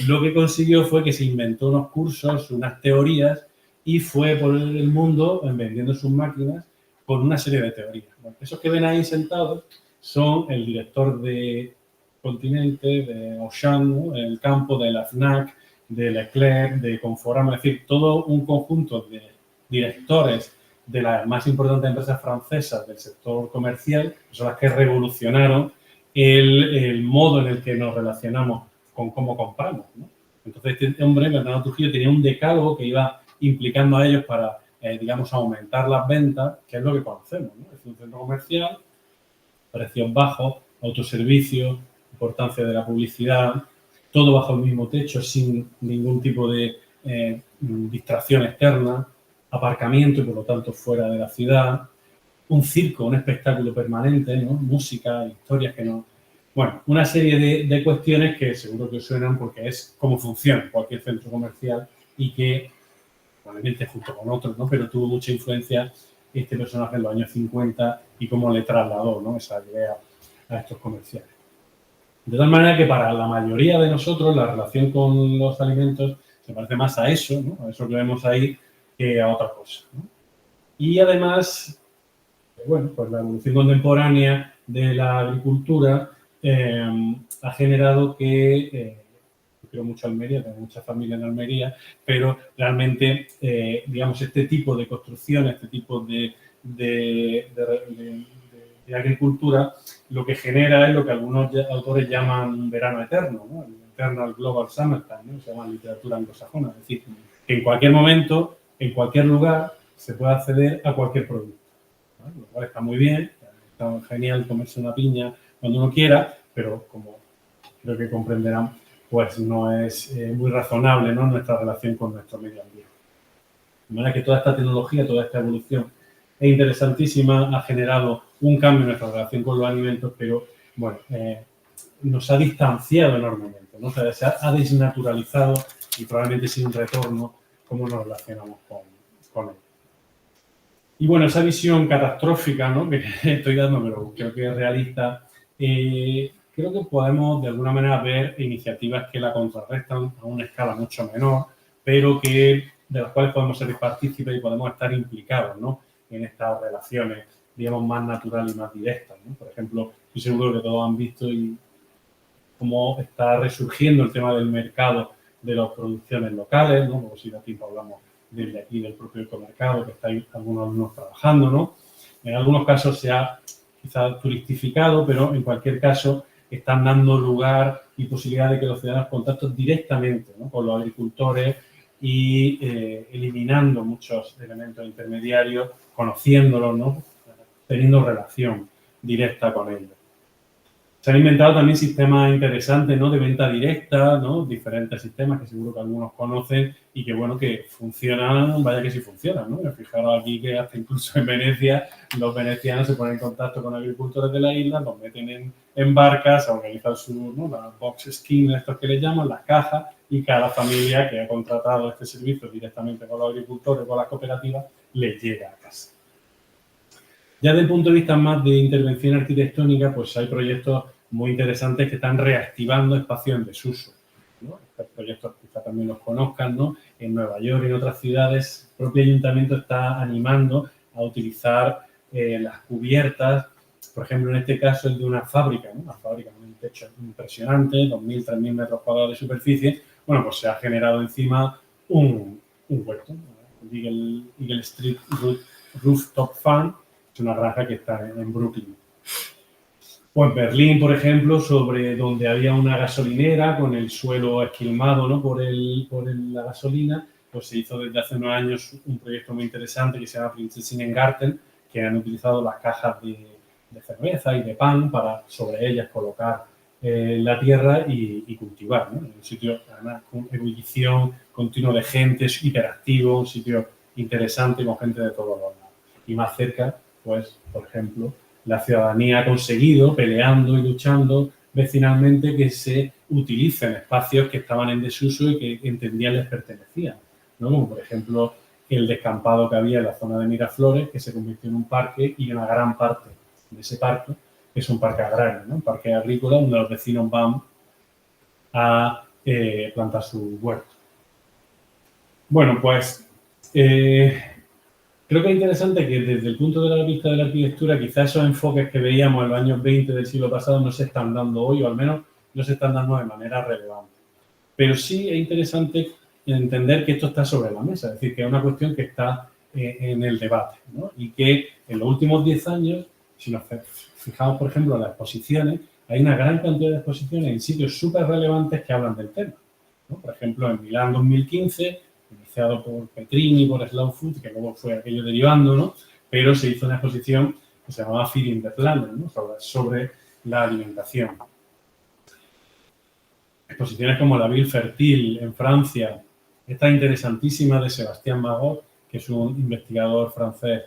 lo que consiguió fue que se inventó unos cursos, unas teorías, y fue por el mundo vendiendo sus máquinas con una serie de teorías. Bueno, esos que ven ahí sentados son el director de Continente, de Auchan, ¿no? El campo de la FNAC, de Leclerc, de Conforama, es decir, todo un conjunto de directores de las más importantes empresas francesas del sector comercial, que son las que revolucionaron el modo en el que nos relacionamos con cómo compramos, ¿no? Entonces, este hombre, Bernardo Trujillo, tenía un decálogo que iba implicando a ellos para, digamos, aumentar las ventas, que es lo que conocemos, ¿no? Es un centro comercial, precios bajos, autoservicio, importancia de la publicidad, todo bajo el mismo techo, sin ningún tipo de distracción externa, aparcamiento y por lo tanto fuera de la ciudad, un circo, un espectáculo permanente, ¿no? Música, historias que no... Bueno, una serie de cuestiones que seguro que os suenan porque es cómo funciona cualquier centro comercial y que, probablemente junto con otros, ¿no? Pero tuvo mucha influencia este personaje en los años 50 y cómo le trasladó, ¿no? Esa idea a estos comerciales. De tal manera que para la mayoría de nosotros la relación con los alimentos se parece más a eso, ¿no? A eso que vemos ahí, que a otra cosa, ¿no? Y además, bueno, pues la evolución contemporánea de la agricultura ha generado que, yo quiero mucho Almería, tengo mucha familia en Almería, pero realmente, digamos, este tipo de construcción, este tipo de agricultura, lo que genera es lo que algunos autores llaman un verano eterno, ¿no? El Eternal Global Summertime, ¿no? Se llama literatura anglosajona, es decir, que en cualquier momento, en cualquier lugar, se puede acceder a cualquier producto, ¿no? Lo cual está muy bien, está genial comerse una piña cuando uno quiera, pero como creo que comprenderán, pues no es muy razonable, ¿no? Nuestra relación con nuestro medio ambiente. De manera que toda esta tecnología, toda esta evolución es interesantísima, ha generado un cambio en nuestra relación con los alimentos, pero bueno, nos ha distanciado enormemente, ¿no? O sea, se ha desnaturalizado y probablemente sin un retorno cómo nos relacionamos con él. Y bueno, esa visión catastrófica, ¿no? Que estoy dando, pero creo que es realista, creo que podemos de alguna manera ver iniciativas que la contrarrestan a una escala mucho menor, pero que de las cuales podemos ser partícipes y podemos estar implicados, ¿no? En estas relaciones, digamos, más naturales y más directas, ¿no? Por ejemplo, estoy seguro que todos han visto y cómo está resurgiendo el tema del mercado de las producciones locales, ¿no? Luego si da tiempo hablamos desde aquí del propio ecomercado, que estáis algunos alumnos trabajando, ¿no? En algunos casos se ha quizás turistificado, pero en cualquier caso están dando lugar y posibilidad de que los ciudadanos contacten directamente, ¿no? Con los agricultores y eliminando muchos elementos intermediarios, conociéndolos, ¿no? Teniendo relación directa con ellos. Se han inventado también sistemas interesantes, ¿no? De venta directa, ¿no? Diferentes sistemas que seguro que algunos conocen y que, bueno, que funcionan, vaya que sí funcionan, ¿no? Fijaros aquí que hasta incluso en Venecia los venecianos se ponen en contacto con agricultores de la isla, los meten en barcas, organizan su, ¿no? La box scheme, estos que les llaman, las cajas, y cada familia que ha contratado este servicio directamente con los agricultores, con las cooperativas, les llega a casa. Ya desde el punto de vista más de intervención arquitectónica, pues hay proyectos muy interesantes que están reactivando espacios en desuso, ¿no? Estos proyectos quizá también los conozcan, ¿no? En Nueva York y en otras ciudades, el propio ayuntamiento está animando a utilizar las cubiertas, por ejemplo, en este caso el de una fábrica, ¿no? Una fábrica con un techo impresionante, 2.000, 3.000 metros cuadrados de superficie. Bueno, pues se ha generado encima un huerto, ¿no? Eagle Street Rooftop Farm. Es una granja que está en Brooklyn. O en Berlín, por ejemplo, sobre donde había una gasolinera con el suelo esquilmado, ¿no? por la gasolina, pues se hizo desde hace unos años un proyecto muy interesante que se llama Prinzessinnengarten, que han utilizado las cajas de cerveza y de pan para sobre ellas colocar la tierra y cultivar, ¿no? En un sitio, además, con ebullición continua de gente, es hiperactivo, un sitio interesante con gente de todos los lados. Y más cerca, pues, por ejemplo, la ciudadanía ha conseguido, peleando y luchando vecinalmente, que se utilicen espacios que estaban en desuso y que entendían les pertenecían, ¿no? Como por ejemplo el descampado que había en la zona de Miraflores, que se convirtió en un parque, y una gran parte de ese parque es un parque agrario, ¿no? Un parque agrícola donde los vecinos van a plantar su huerto. Bueno, pues creo que es interesante que desde el punto de vista de la arquitectura, quizás esos enfoques que veíamos en los años 20 del siglo pasado no se están dando hoy, o al menos no se están dando de manera relevante. Pero sí es interesante entender que esto está sobre la mesa, es decir, que es una cuestión que está en el debate, ¿no? Y que en los últimos 10 años, si nos fijamos, por ejemplo, en las exposiciones, hay una gran cantidad de exposiciones en sitios súper relevantes que hablan del tema, ¿no? Por ejemplo, en Milán 2015, iniciado por Petrini, por Slow Food, que luego fue aquello derivando, ¿no? Pero se hizo una exposición que se llamaba Feeding the Planet, ¿no? sobre la alimentación. Exposiciones como la Ville Fertile en Francia, esta interesantísima de Sébastien Magot, que es un investigador francés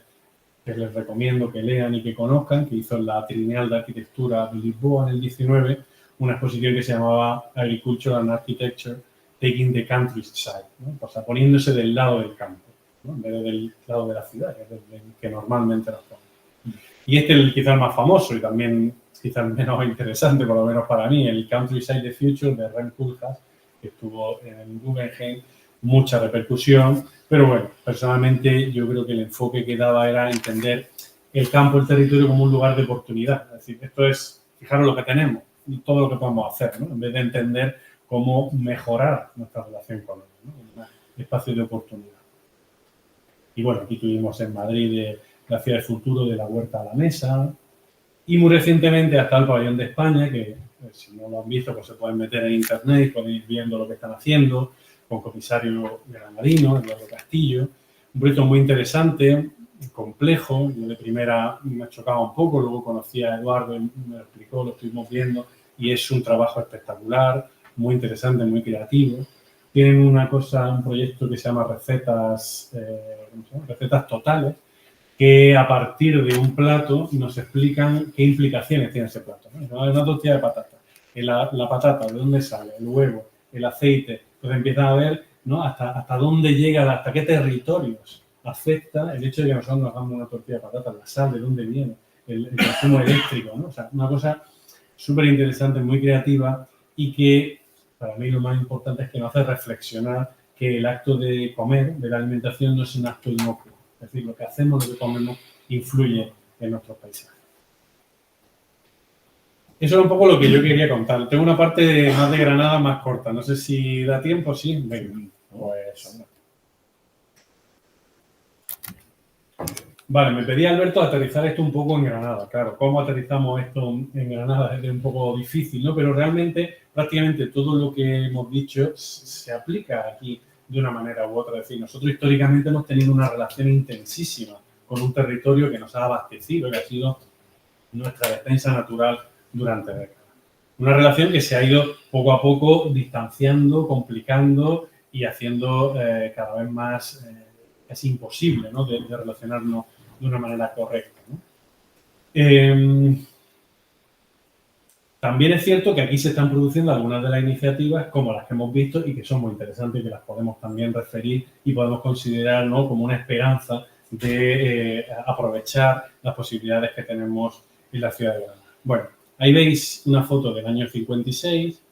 que les recomiendo que lean y que conozcan, que hizo en la Trienal de Arquitectura de Lisboa en el 19, una exposición que se llamaba Agriculture and Architecture Taking the Countryside, ¿no? O sea, poniéndose del lado del campo, ¿no? En vez de del lado de la ciudad, que es el que normalmente nos ponemos. Y este es quizás el más famoso y también quizás menos interesante, por lo menos para mí, el Countryside the Future de Rem Koolhaas, que estuvo en el Guggenheim, mucha repercusión, pero bueno, personalmente yo creo que el enfoque que daba era entender el campo, el territorio como un lugar de oportunidad. Es decir, esto es, fijaros lo que tenemos y todo lo que podemos hacer, ¿no? En vez de entender cómo mejorar nuestra relación con ellos, ¿no? Un espacio de oportunidad. Y bueno, aquí tuvimos en Madrid la Ciudad del Futuro de la Huerta a la Mesa, y muy recientemente hasta el Pabellón de España, que si no lo han visto, pues se pueden meter en internet y pueden ir viendo lo que están haciendo, con comisario granadino, Eduardo Castillo. Un proyecto muy interesante, complejo. Yo de primera me chocaba un poco, luego conocí a Eduardo y me lo explicó, lo estuvimos viendo, y es un trabajo espectacular, muy interesante, muy creativo. Tienen un proyecto que se llama Recetas Totales, que a partir de un plato nos explican qué implicaciones tiene ese plato, ¿no? Una tortilla de patata. La patata, ¿de dónde sale? El huevo, el aceite. Entonces empiezan a ver, ¿no? hasta dónde llega, hasta qué territorios afecta el hecho de que nosotros nos hagamos una tortilla de patata, la sal, de dónde viene, el consumo eléctrico, ¿no? O sea, una cosa súper interesante, muy creativa, y que para mí lo más importante es que nos hace reflexionar que el acto de comer, de la alimentación, no es un acto inocuo. Es decir, lo que hacemos, lo que comemos, influye en nuestros paisajes. Eso es un poco lo que yo quería contar. Tengo una parte más de Granada más corta. No sé si da tiempo, ¿sí? Venga, pues... Vale, me pedía Alberto aterrizar esto un poco en Granada. Claro, ¿cómo aterrizamos esto en Granada? Es un poco difícil, ¿no? Pero realmente, prácticamente todo lo que hemos dicho se aplica aquí de una manera u otra. Es decir, nosotros históricamente hemos tenido una relación intensísima con un territorio que nos ha abastecido, que ha sido nuestra defensa natural durante décadas. Una relación que se ha ido poco a poco distanciando, complicando y haciendo cada vez más casi imposible, ¿no? de relacionarnos de una manera correcta, ¿no? También es cierto que aquí se están produciendo algunas de las iniciativas como las que hemos visto y que son muy interesantes y que las podemos también referir y podemos considerar, ¿no? como una esperanza de aprovechar las posibilidades que tenemos en la ciudad de Granada. Bueno, ahí veis una foto del año 56,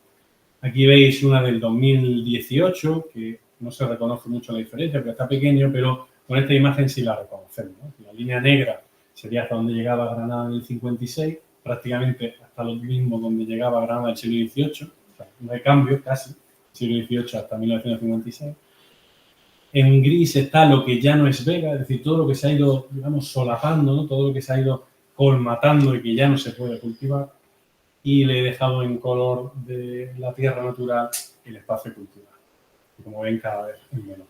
aquí veis una del 2018, que no se reconoce mucho la diferencia porque está pequeño, pero con esta imagen sí la reconocemos, ¿no? La línea negra sería hasta donde llegaba Granada en el 56, prácticamente hasta lo mismo donde llegaba Granada en el siglo XVIII, o sea, no hay cambio casi, siglo XVIII hasta 1956. En gris está lo que ya no es Vega, es decir, todo lo que se ha ido, digamos, solapando, ¿no? Todo lo que se ha ido colmatando y que ya no se puede cultivar. y le he dejado en color de la tierra natural el espacio cultural. Y como ven, cada vez es menor.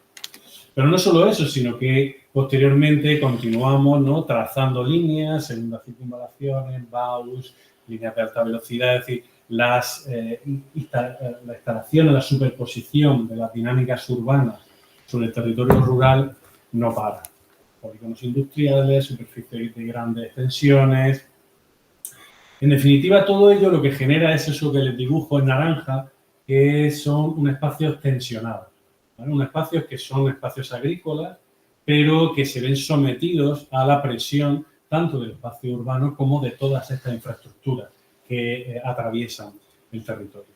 Pero no solo eso, sino que posteriormente continuamos, ¿no?, trazando líneas, segundas circunvalaciones, BAUs, líneas de alta velocidad, es decir, la instalación, la superposición de las dinámicas urbanas sobre el territorio rural no para. Polígonos industriales, superficies de grandes extensiones. En definitiva, todo ello lo que genera es eso que les dibujo en naranja, que son un espacio tensionado. ¿Vale? Unos espacios que son espacios agrícolas, pero que se ven sometidos a la presión tanto del espacio urbano como de todas estas infraestructuras que atraviesan el territorio.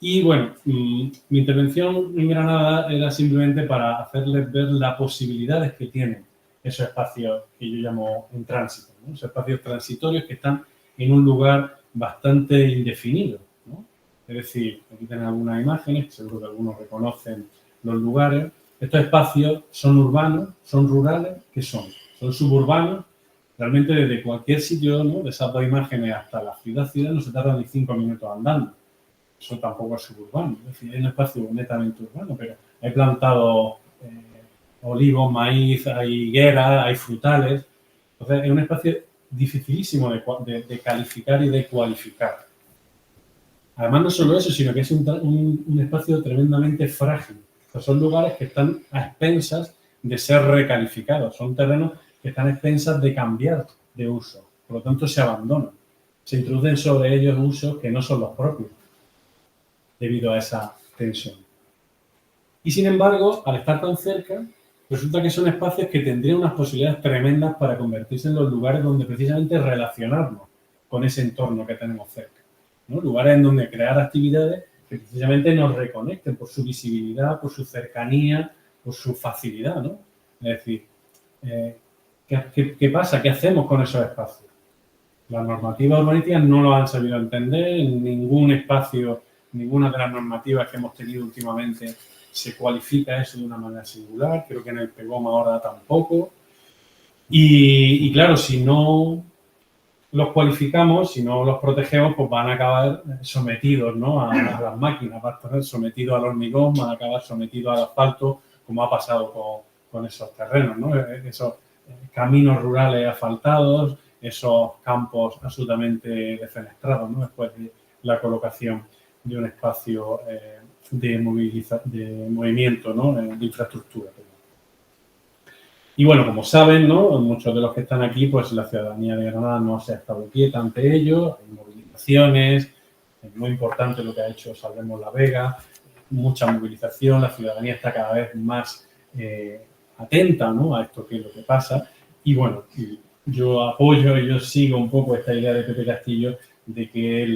Y bueno, mi intervención en Granada era simplemente para hacerles ver las posibilidades que tienen esos espacios que yo llamo en tránsito, ¿no? Esos espacios transitorios que están en un lugar bastante indefinido, ¿no? Es decir, aquí tienen algunas imágenes, seguro que algunos reconocen los lugares. Estos espacios son urbanos, son rurales, ¿qué son? Son suburbanos. Realmente desde cualquier sitio, ¿no?, de esas dos imágenes hasta la ciudad no se tarda ni 5 minutos andando. Eso tampoco es suburbano. Es decir, hay un espacio netamente urbano, pero hay plantados olivos, maíz, hay higueras, hay frutales. Entonces, es un espacio dificilísimo de calificar y de cualificar. Además, no solo eso, sino que es un espacio tremendamente frágil. O sea, son lugares que están a expensas de ser recalificados. Son terrenos que están a expensas de cambiar de uso. Por lo tanto, se abandonan. Se introducen sobre ellos usos que no son los propios, debido a esa tensión. Y, sin embargo, al estar tan cerca, resulta que son espacios que tendrían unas posibilidades tremendas para convertirse en los lugares donde precisamente relacionarnos con ese entorno que tenemos cerca, ¿no? Lugares en donde crear actividades que precisamente nos reconecten por su visibilidad, por su cercanía, por su facilidad, ¿no? Es decir, ¿qué pasa? ¿Qué hacemos con esos espacios? Las normativas urbanísticas no lo han sabido entender, en ningún espacio, ninguna de las normativas que hemos tenido últimamente se cualifica eso de una manera singular, creo que en el PEGOM ahora tampoco. Y claro, si no los cualificamos, si no los protegemos, pues van a acabar sometidos, ¿no?, a las máquinas, van a estar sometidos al hormigón, van a acabar sometidos al asfalto, como ha pasado con esos terrenos, ¿no? Esos caminos rurales asfaltados, esos campos absolutamente defenestrados, ¿no?, después de la colocación de un espacio de movimiento, ¿no?, de infraestructura. Y bueno, como saben, ¿no?, muchos de los que están aquí, pues la ciudadanía de Granada no se ha estado quieta ante ello, hay movilizaciones, es muy importante lo que ha hecho Salvemos la Vega, mucha movilización, la ciudadanía está cada vez más atenta, ¿no?, a esto que es lo que pasa. Y bueno, yo apoyo y yo sigo un poco esta idea de Pepe Castillo de que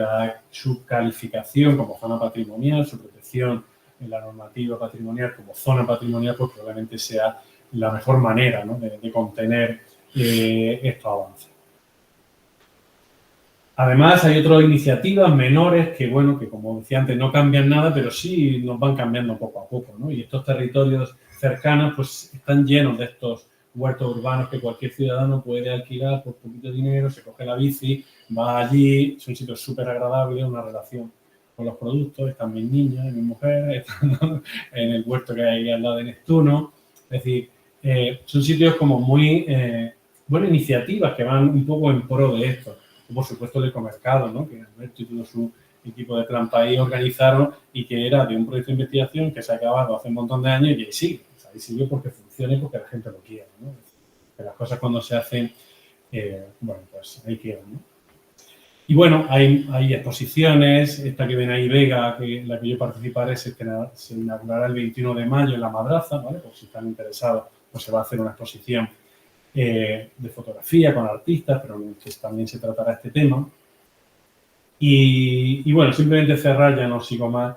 su calificación como zona patrimonial, su protección en la normativa patrimonial como zona patrimonial, pues probablemente sea la mejor manera, ¿no?, de contener estos avances. Además, hay otras iniciativas menores que, bueno, que como decía antes, no cambian nada, pero sí nos van cambiando poco a poco, ¿no? Y estos territorios cercanos, pues, están llenos de estos huertos urbanos que cualquier ciudadano puede alquilar por poquito dinero, se coge la bici, va allí, son sitios súper agradables, una relación con los productos, están mis niños, mis mujeres, están en el huerto que hay al lado de Neptuno. Es decir, son sitios como muy buenas iniciativas que van un poco en pro de esto. Por supuesto, el ecomercado, ¿no?, que Alberto y todo su equipo de Plan País organizaron y que era de un proyecto de investigación que se ha acabado hace un montón de años y ahí sigue. O sea, ahí sigue porque funciona y porque la gente lo quiere, ¿no? Que las cosas cuando se hacen, bueno, pues ahí quedan, ¿no? Y bueno, hay exposiciones, esta que ven ahí, Vega, que la que yo participaré, se inaugurará el 21 de mayo en La Madraza, ¿vale? Pues si están interesados, pues se va a hacer una exposición de fotografía con artistas, pero en que también se tratará este tema. Y bueno, simplemente cerrar, ya no sigo más,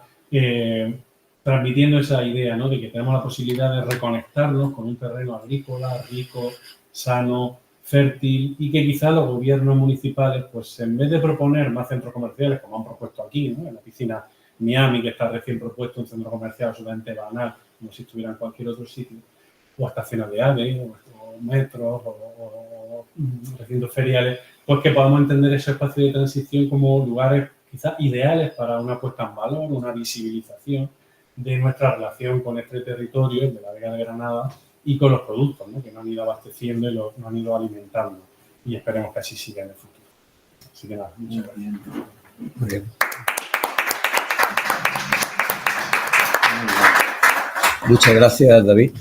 transmitiendo esa idea, ¿no?, de que tenemos la posibilidad de reconectarnos con un terreno agrícola, rico, sano, fértil, y que quizá los gobiernos municipales, pues en vez de proponer más centros comerciales, como han propuesto aquí, ¿no?, en la piscina Miami, que está recién propuesto un centro comercial absolutamente banal, como si estuviera en cualquier otro sitio, o estaciones de AVE, o metros, o recintos feriales, pues que podamos entender ese espacio de transición como lugares quizás ideales para una puesta en valor, una visibilización de nuestra relación con este territorio, de la Vega de Granada, y con los productos, ¿no?, que nos han ido abasteciendo y nos han ido alimentando. Y esperemos que así siga en el futuro. Así que nada, muchas gracias. Muy bien. Muchas gracias, David.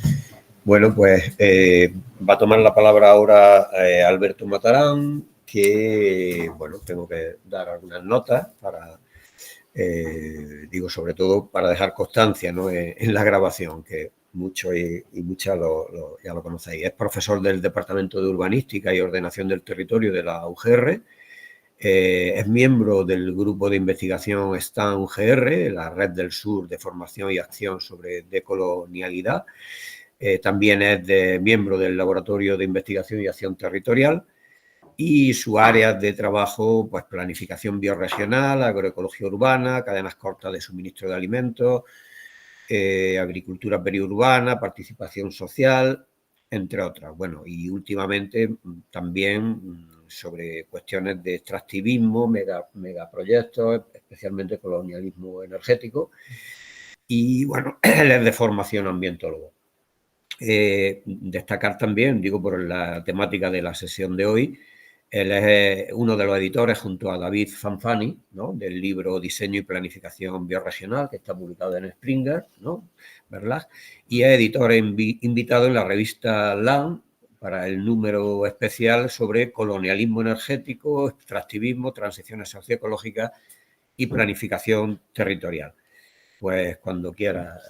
Bueno, pues va a tomar la palabra ahora Alberto Matarán, que, bueno, tengo que dar algunas notas para, digo, sobre todo para dejar constancia, ¿no?, en la grabación, que muchos y muchas ya lo conocéis. Es profesor del Departamento de Urbanística y Ordenación del Territorio de la UGR. Es miembro del grupo de investigación STAN-UGR, la Red del Sur de Formación y Acción sobre Decolonialidad. También es miembro del Laboratorio de Investigación y Acción Territorial, y su área de trabajo, pues planificación biorregional, agroecología urbana, cadenas cortas de suministro de alimentos, agricultura periurbana, participación social, entre otras. Bueno, y últimamente también sobre cuestiones de extractivismo, megaproyectos, especialmente colonialismo energético, y bueno, él es de formación ambientólogo. Destacar también, digo por la temática de la sesión de hoy, él es uno de los editores junto a David Fanfani, ¿no?, del libro Diseño y Planificación Biorregional, que está publicado en Springer, ¿no?, ¿verdad? Y es editor invitado en la revista Land para el número especial sobre colonialismo energético, extractivismo, transiciones socioecológicas y planificación territorial. Pues cuando quiera.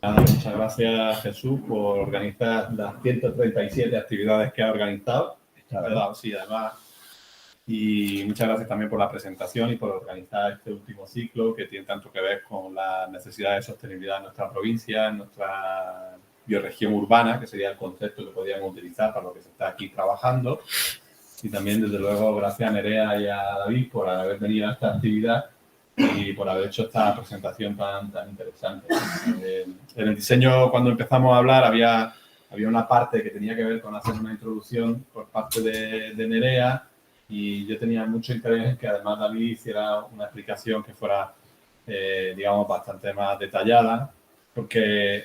Muchas gracias, Jesús, por organizar las 137 actividades que ha organizado. Sí, además. Y muchas gracias también por la presentación y por organizar este último ciclo que tiene tanto que ver con las necesidades de sostenibilidad en nuestra provincia, en nuestra biorregión urbana, que sería el concepto que podríamos utilizar para lo que se está aquí trabajando. Y también, desde luego, gracias a Nerea y a David por haber venido a esta actividad y por haber hecho esta presentación tan interesante. En el diseño, cuando empezamos a hablar, había una parte que tenía que ver con hacer una introducción por parte de Nerea, y yo tenía mucho interés en que además David hiciera una explicación que fuera, digamos, bastante más detallada, porque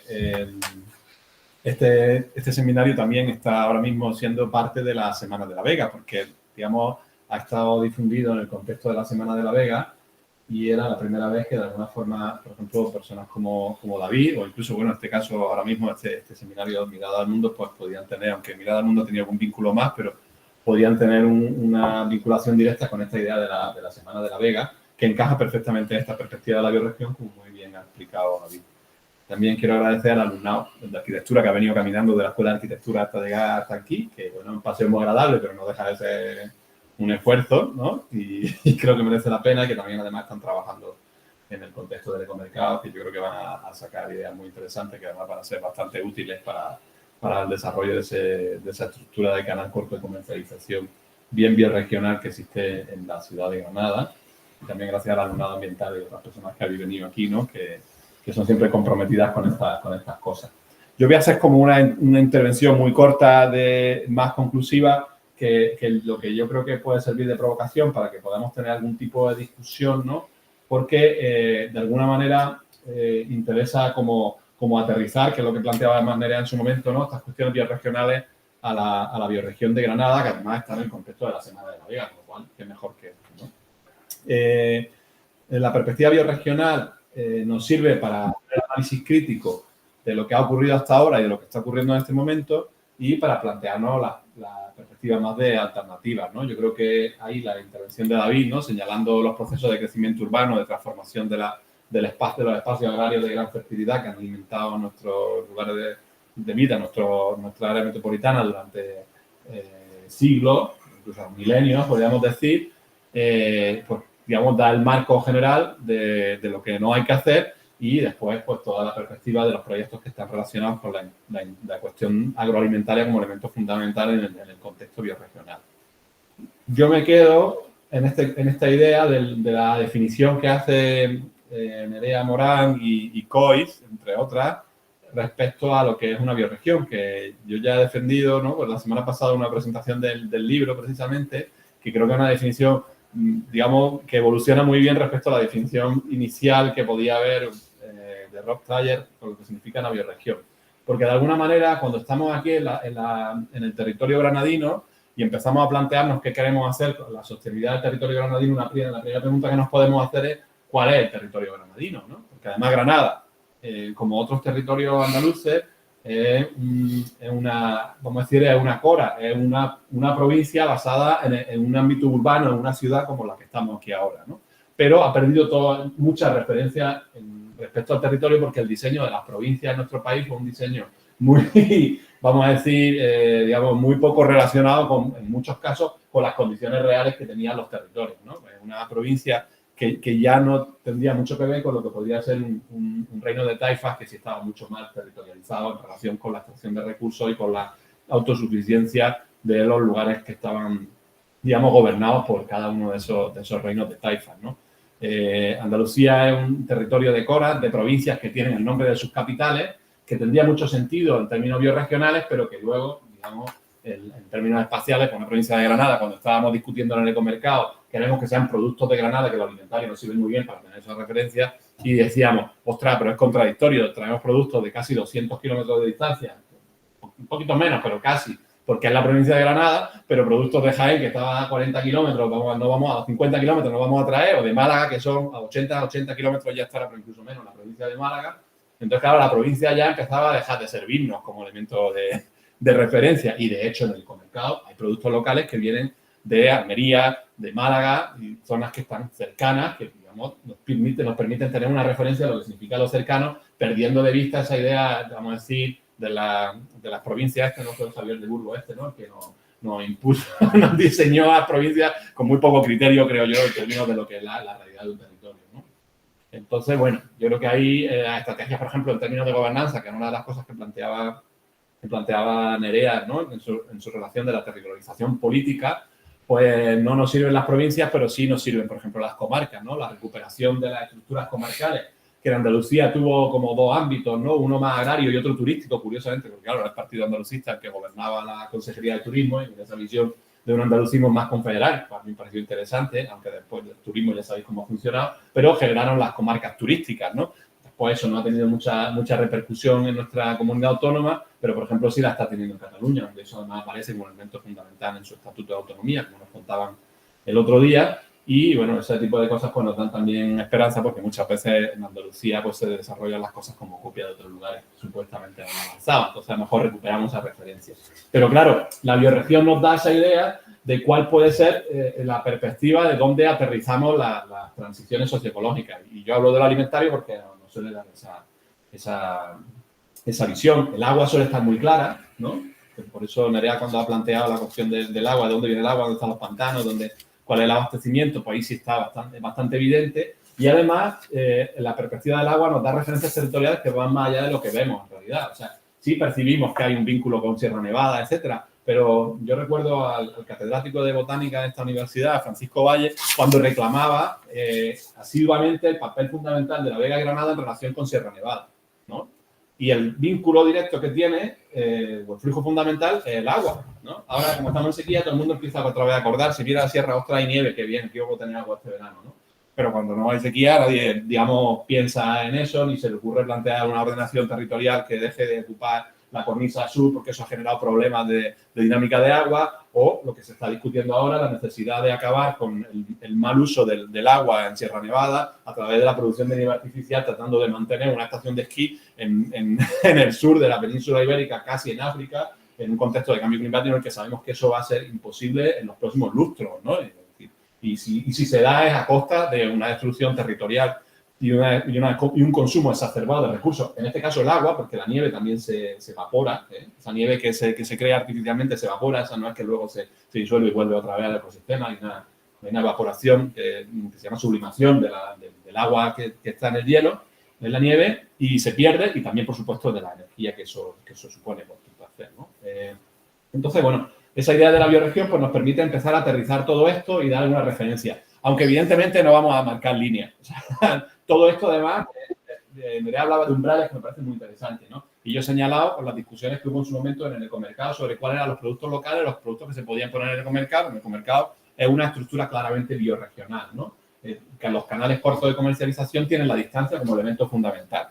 este seminario también está ahora mismo siendo parte de la Semana de la Vega, porque, digamos, ha estado difundido en el contexto de la Semana de la Vega, y era la primera vez que de alguna forma, por ejemplo, personas como David, o incluso, bueno, en este caso, ahora mismo, este seminario Mirada al Mundo, pues podían tener, aunque Mirada al Mundo tenía algún vínculo más, pero podían tener una vinculación directa con esta idea de la Semana de la Vega, que encaja perfectamente en esta perspectiva de la biorregión, como muy bien ha explicado David. También quiero agradecer al alumnado de arquitectura que ha venido caminando de la Escuela de Arquitectura hasta llegar hasta aquí, que, bueno, es un paseo muy agradable, pero no deja de ser un esfuerzo, ¿no? Y creo que merece la pena, y que también además están trabajando en el contexto del ecomercado, que yo creo que van a sacar ideas muy interesantes, que además van a ser bastante útiles para el desarrollo de esa estructura de canal corto de comercialización bien biorregional que existe en la ciudad de Granada. Y también gracias al alumnado ambiental y a otras personas que habéis venido aquí, ¿no?, que son siempre comprometidas con estas cosas. Yo voy a hacer como una intervención muy corta, más conclusiva, que lo que yo creo que puede servir de provocación para que podamos tener algún tipo de discusión, ¿no? Porque de alguna manera interesa como aterrizar, que es lo que planteaba además Nerea en su momento, ¿no?, estas cuestiones biorregionales a la biorregión de Granada, que además está en el contexto de la Semana de la Vega, con lo cual, qué mejor que esto, ¿no? En la perspectiva biorregional nos sirve para hacer el análisis crítico de lo que ha ocurrido hasta ahora y de lo que está ocurriendo en este momento, y para plantearnos la perspectiva más de alternativas, ¿no? Yo creo que ahí la intervención de David, ¿no?, señalando los procesos de crecimiento urbano, de transformación de los espacios agrarios de gran fertilidad que han alimentado nuestros lugares de vida, nuestra área metropolitana durante siglos, incluso milenios, podríamos decir, pues, digamos, da el marco general de lo que no hay que hacer, y después, pues, toda la perspectiva de los proyectos que están relacionados con la cuestión agroalimentaria como elemento fundamental en el contexto biorregional. Yo me quedo en esta idea de la definición que hace Nerea Morán y Cois, entre otras, respecto a lo que es una biorregión, que yo ya he defendido, ¿no?, pues la semana pasada una presentación del libro, precisamente, que creo que es una definición digamos, que evoluciona muy bien respecto a la definición inicial que podía haber de Rob Thayer con lo que significa una bioregión. Porque de alguna manera, cuando estamos aquí en el territorio granadino y empezamos a plantearnos qué queremos hacer con la sostenibilidad del territorio granadino, la primera pregunta que nos podemos hacer es ¿cuál es el territorio granadino, ¿no? Porque además Granada, como otros territorios andaluces, es una, vamos a decir, es una cora, es una provincia basada en un ámbito urbano, en una ciudad como la que estamos aquí ahora, ¿no? Pero ha perdido muchas referencias respecto al territorio porque el diseño de las provincias en nuestro país fue un diseño muy, vamos a decir, digamos, muy poco relacionado en muchos casos con las condiciones reales que tenían los territorios, ¿no? Es una provincia que ya no tendría mucho que ver con lo que podría ser un reino de taifas que sí estaba mucho más territorializado en relación con la extracción de recursos y con la autosuficiencia de los lugares que estaban, digamos, gobernados por cada uno de esos reinos de taifas, ¿no? Andalucía es un territorio de coras, de provincias que tienen el nombre de sus capitales, que tendría mucho sentido en términos bioregionales, pero que luego, digamos, en términos espaciales, con la provincia de Granada, cuando estábamos discutiendo en el ecomercado, queremos que sean productos de Granada, que los alimentarios nos sirven muy bien para tener esa referencia, y decíamos, ostras, pero es contradictorio, traemos productos de casi 200 kilómetros de distancia, un poquito menos, pero casi, porque es la provincia de Granada, pero productos de Jaén, que estaba a 40 kilómetros, no vamos a 50 kilómetros, no vamos a traer, o de Málaga, que son a 80 kilómetros, ya estará, pero incluso menos, la provincia de Málaga. Entonces, claro, la provincia ya empezaba a dejar de servirnos como elemento de referencia, y de hecho en el ecomercado hay productos locales que vienen de Almería, de Málaga, y zonas que están cercanas, que digamos, nos permiten tener una referencia de lo que significa lo cercano, perdiendo de vista esa idea, vamos a decir, de las provincias, no fue Xavier de Burgos ¿no? Que nos impuso, nos diseñó a provincias con muy poco criterio, creo yo, en términos de lo que es la realidad de un territorio, ¿no? Entonces, bueno, yo creo que hay estrategias, por ejemplo, en términos de gobernanza, que era una de las cosas que planteaba Nerea, ¿no? en su relación de la territorialización política, pues no nos sirven las provincias, pero sí nos sirven, por ejemplo, las comarcas, ¿no? La recuperación de las estructuras comarcales, que en Andalucía tuvo como dos ámbitos, ¿no? Uno más agrario y otro turístico, curiosamente, porque claro, era el Partido Andalucista el que gobernaba la Consejería de Turismo, y en esa visión de un andalucismo más confederal, para mí me pareció interesante, aunque después del turismo ya sabéis cómo ha funcionado, pero generaron las comarcas turísticas, ¿no? Pues eso no ha tenido mucha repercusión en nuestra comunidad autónoma, pero por ejemplo sí la está teniendo en Cataluña, donde eso además aparece como un elemento fundamental en su estatuto de autonomía, como nos contaban el otro día. Y bueno, ese tipo de cosas pues nos dan también esperanza, porque muchas veces en Andalucía pues se desarrollan las cosas como copia de otros lugares supuestamente avanzados. Entonces a lo mejor recuperamos esa referencia. Pero claro, la bioregión nos da esa idea de cuál puede ser la perspectiva de dónde aterrizamos las transiciones socioecológicas. Y yo hablo del alimentario porque nos suele dar esa visión. El agua suele estar muy clara, ¿no? Por eso Nerea, cuando ha planteado la cuestión del agua, de dónde viene el agua, dónde están los pantanos, cuál es el abastecimiento, pues ahí sí está bastante evidente. Y además, la perspectiva del agua nos da referencias territoriales que van más allá de lo que vemos en realidad. O sea, sí percibimos que hay un vínculo con Sierra Nevada, etcétera, pero yo recuerdo al catedrático de botánica de esta universidad, Francisco Valle, cuando reclamaba asiduamente el papel fundamental de la Vega de Granada en relación con Sierra Nevada, ¿no? Y el vínculo directo que tiene, o el flujo fundamental, es el agua, ¿no? Ahora, como estamos en sequía, todo el mundo empieza otra vez a acordar, si mira la Sierra, ostras, hay nieve, qué bien, que vamos a tener agua este verano, ¿no? Pero cuando no hay sequía, nadie, digamos, piensa en eso, ni se le ocurre plantear una ordenación territorial que deje de ocupar la cornisa sur, porque eso ha generado problemas de dinámica de agua, o lo que se está discutiendo ahora, la necesidad de acabar con el mal uso del agua en Sierra Nevada a través de la producción de nieve artificial, tratando de mantener una estación de esquí en el sur de la península ibérica, casi en África, en un contexto de cambio climático en el que sabemos que eso va a ser imposible en los próximos lustros, ¿no? Y si se da es a costa de una destrucción territorial y un consumo exacerbado de recursos, en este caso el agua, porque la nieve también se evapora, ¿eh? Esa nieve que se crea artificialmente se evapora, esa no es que luego se disuelve y vuelve otra vez al ecosistema, hay una evaporación que se llama sublimación del agua que está en el hielo, en la nieve, y se pierde, y también, por supuesto, de la energía que eso supone por tu placer, ¿no? Entonces, bueno, esa idea de la bioregión pues, nos permite empezar a aterrizar todo esto y dar una referencia, aunque evidentemente no vamos a marcar líneas. O sea, todo esto, además, Nerea hablaba de umbrales que me parece muy interesante, ¿no? Y yo he señalado con las discusiones que hubo en su momento en el ecomercado sobre cuáles eran los productos locales, los productos que se podían poner en el ecomercado. En el ecomercado es una estructura claramente biorregional, ¿no? Que los canales cortos de comercialización tienen la distancia como elemento fundamental.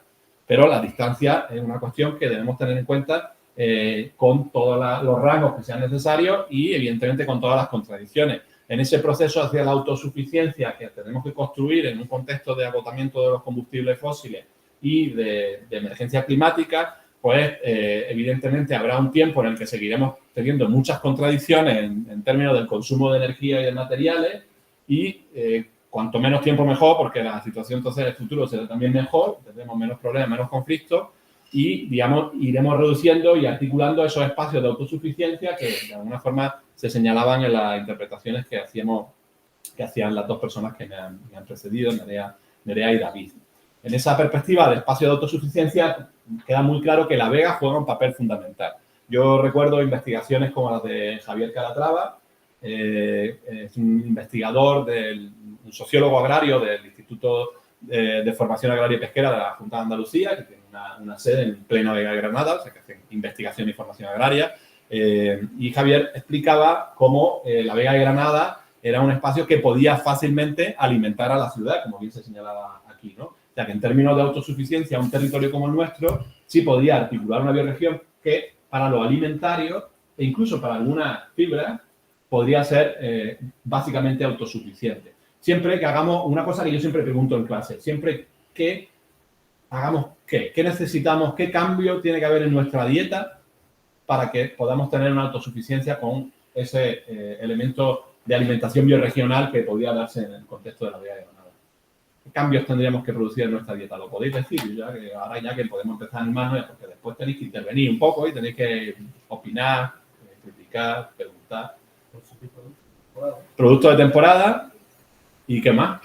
Pero la distancia es una cuestión que debemos tener en cuenta con todos los rangos que sean necesarios y, evidentemente, con todas las contradicciones. En ese proceso hacia la autosuficiencia que tenemos que construir en un contexto de agotamiento de los combustibles fósiles y de emergencia climática, pues evidentemente habrá un tiempo en el que seguiremos teniendo muchas contradicciones en términos del consumo de energía y de materiales y cuanto menos tiempo mejor, porque la situación entonces en el futuro será también mejor, tendremos menos problemas, menos conflictos y, digamos, iremos reduciendo y articulando esos espacios de autosuficiencia que de alguna forma se señalaban en las interpretaciones que hacían las dos personas que me han precedido, Nerea y David. En esa perspectiva de espacio de autosuficiencia queda muy claro que La Vega juega un papel fundamental. Yo recuerdo investigaciones como las de Javier Calatrava, es un investigador, un sociólogo agrario del Instituto de Formación Agraria y Pesquera de la Junta de Andalucía, que tiene una sede en plena Vega de Granada, o sea, que hace investigación y formación agraria. Y Javier explicaba cómo la Vega de Granada era un espacio que podía fácilmente alimentar a la ciudad, como bien se señalaba aquí, ¿no? O sea, que en términos de autosuficiencia, un territorio como el nuestro sí podía articular una bioregión que para los alimentarios e incluso para algunas fibras podría ser básicamente autosuficiente. Siempre que hagamos una cosa que yo siempre pregunto en clase, siempre que hagamos qué necesitamos, qué cambio tiene que haber en nuestra dieta para que podamos tener una autosuficiencia con ese elemento de alimentación bioregional que podría darse en el contexto de la Vega de Granada. ¿Qué cambios tendríamos que producir en nuestra dieta? ¿Lo podéis decir? Ahora ya que podemos empezar a animarnos, porque después tenéis que intervenir un poco y tenéis que opinar, criticar, preguntar. Productos de temporada. ¿Y qué más?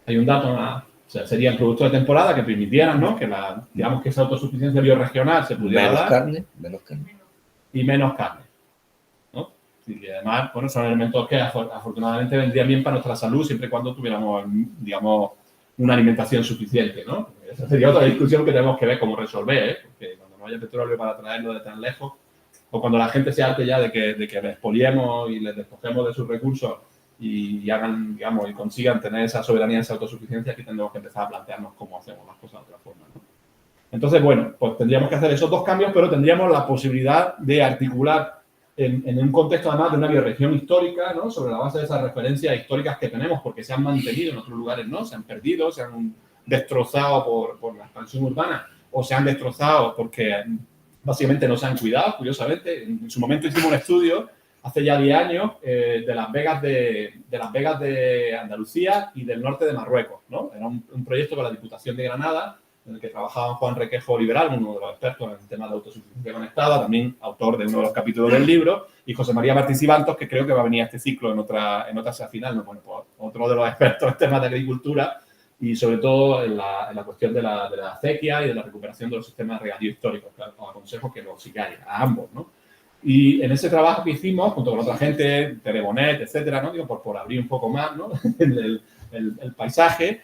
Hay un dato más. O sea, serían productos de temporada que permitieran, ¿no? Que digamos que esa autosuficiencia bioregional se pudiera dar. Menos carne. Y menos carne, ¿no? Y además, bueno, son elementos que afortunadamente vendrían bien para nuestra salud siempre y cuando tuviéramos, digamos, una alimentación suficiente, ¿no? Esa sería otra discusión que tenemos que ver cómo resolver, ¿eh? Porque cuando no haya petróleo para traerlo de tan lejos, o cuando la gente se harte ya de que les expoliemos y les despojemos de sus recursos y hagan, digamos, y consigan tener esa soberanía, esa autosuficiencia, aquí tendremos que empezar a plantearnos cómo hacemos las cosas de otra forma, ¿no? Entonces, bueno, pues tendríamos que hacer esos dos cambios, pero tendríamos la posibilidad de articular en un contexto además de una bioregión histórica, ¿no? Sobre la base de esas referencias históricas que tenemos, porque se han mantenido en otros lugares, ¿no? Se han perdido, se han destrozado por la expansión urbana o se han destrozado porque básicamente no se han cuidado, curiosamente. En su momento hicimos un estudio hace ya 10 años de las vegas de Andalucía y del norte de Marruecos, ¿no? Era un proyecto con la Diputación de Granada en el que trabajaba Juan Requejo Liberal, uno de los expertos en temas de autosuficiencia conectada, también autor de uno de los capítulos del libro, y José María Martí Cibantos, que creo que va a venir a este ciclo en otra final, ¿no? Bueno, pues otro de los expertos en temas de agricultura y sobre todo en la cuestión de la acequia y de la recuperación de los sistemas de regadío históricos. Claro, os aconsejo que lo sigáis a ambos, ¿no? Y en ese trabajo que hicimos, junto con otra gente, Tere Bonet, etcétera, ¿no? Digo, por abrir un poco más, ¿no? el paisaje,